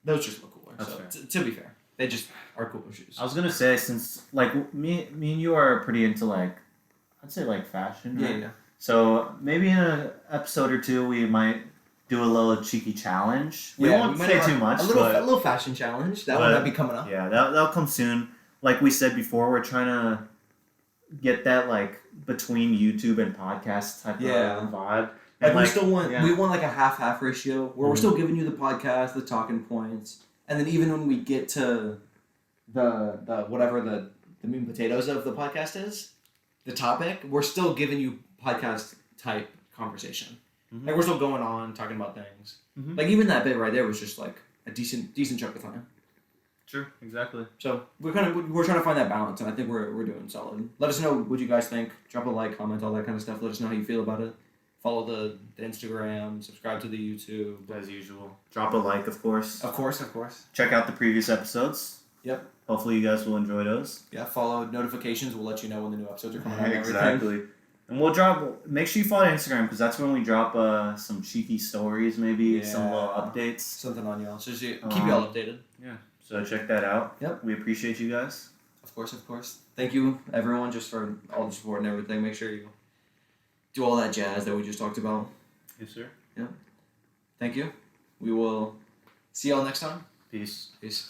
those just look cooler. That's so fair. to be fair, they just are cooler shoes. I was gonna say since like me and you are pretty into like, I'd say like fashion. Right? Yeah. So maybe in an episode or two we might do a little cheeky challenge. We won't might say have too much. A but, little fashion challenge. That one might be coming up. Yeah, that'll come soon. Like we said before, we're trying to get that like between YouTube and podcast type of vibe. Like, And we still want yeah. we want like a half ratio where we're still giving you the podcast, the talking points, and then even when we get to the whatever the meat and potatoes of the podcast is, the topic, we're still giving you podcast type conversation. Mhm. Like we're still going on talking about things. Mhm. Like even that bit right there was just like a decent chunk of time. Sure, exactly. So we're trying to find that balance, and I think we're doing solid. Let us know what you guys think. Drop a like, comment, all that kind of stuff. Let us know how you feel about it. Follow the Instagram, subscribe to the YouTube. As usual. Drop a like, of course. Of course. Check out the previous episodes. Yep. Hopefully you guys will enjoy those. Yeah, follow notifications. We'll let you know when the new episodes are coming out. And everything. Exactly. And we'll drop. Make sure you follow Instagram because that's when we drop some cheeky stories, maybe some little updates. Something on y'all. So just keep y'all updated. Yeah. So check that out. Yep. We appreciate you guys. Of course. Thank you, everyone, just for all the support and everything. Make sure you do all that jazz that we just talked about. Yes, sir. Thank you. We will see y'all next time. Peace. Peace.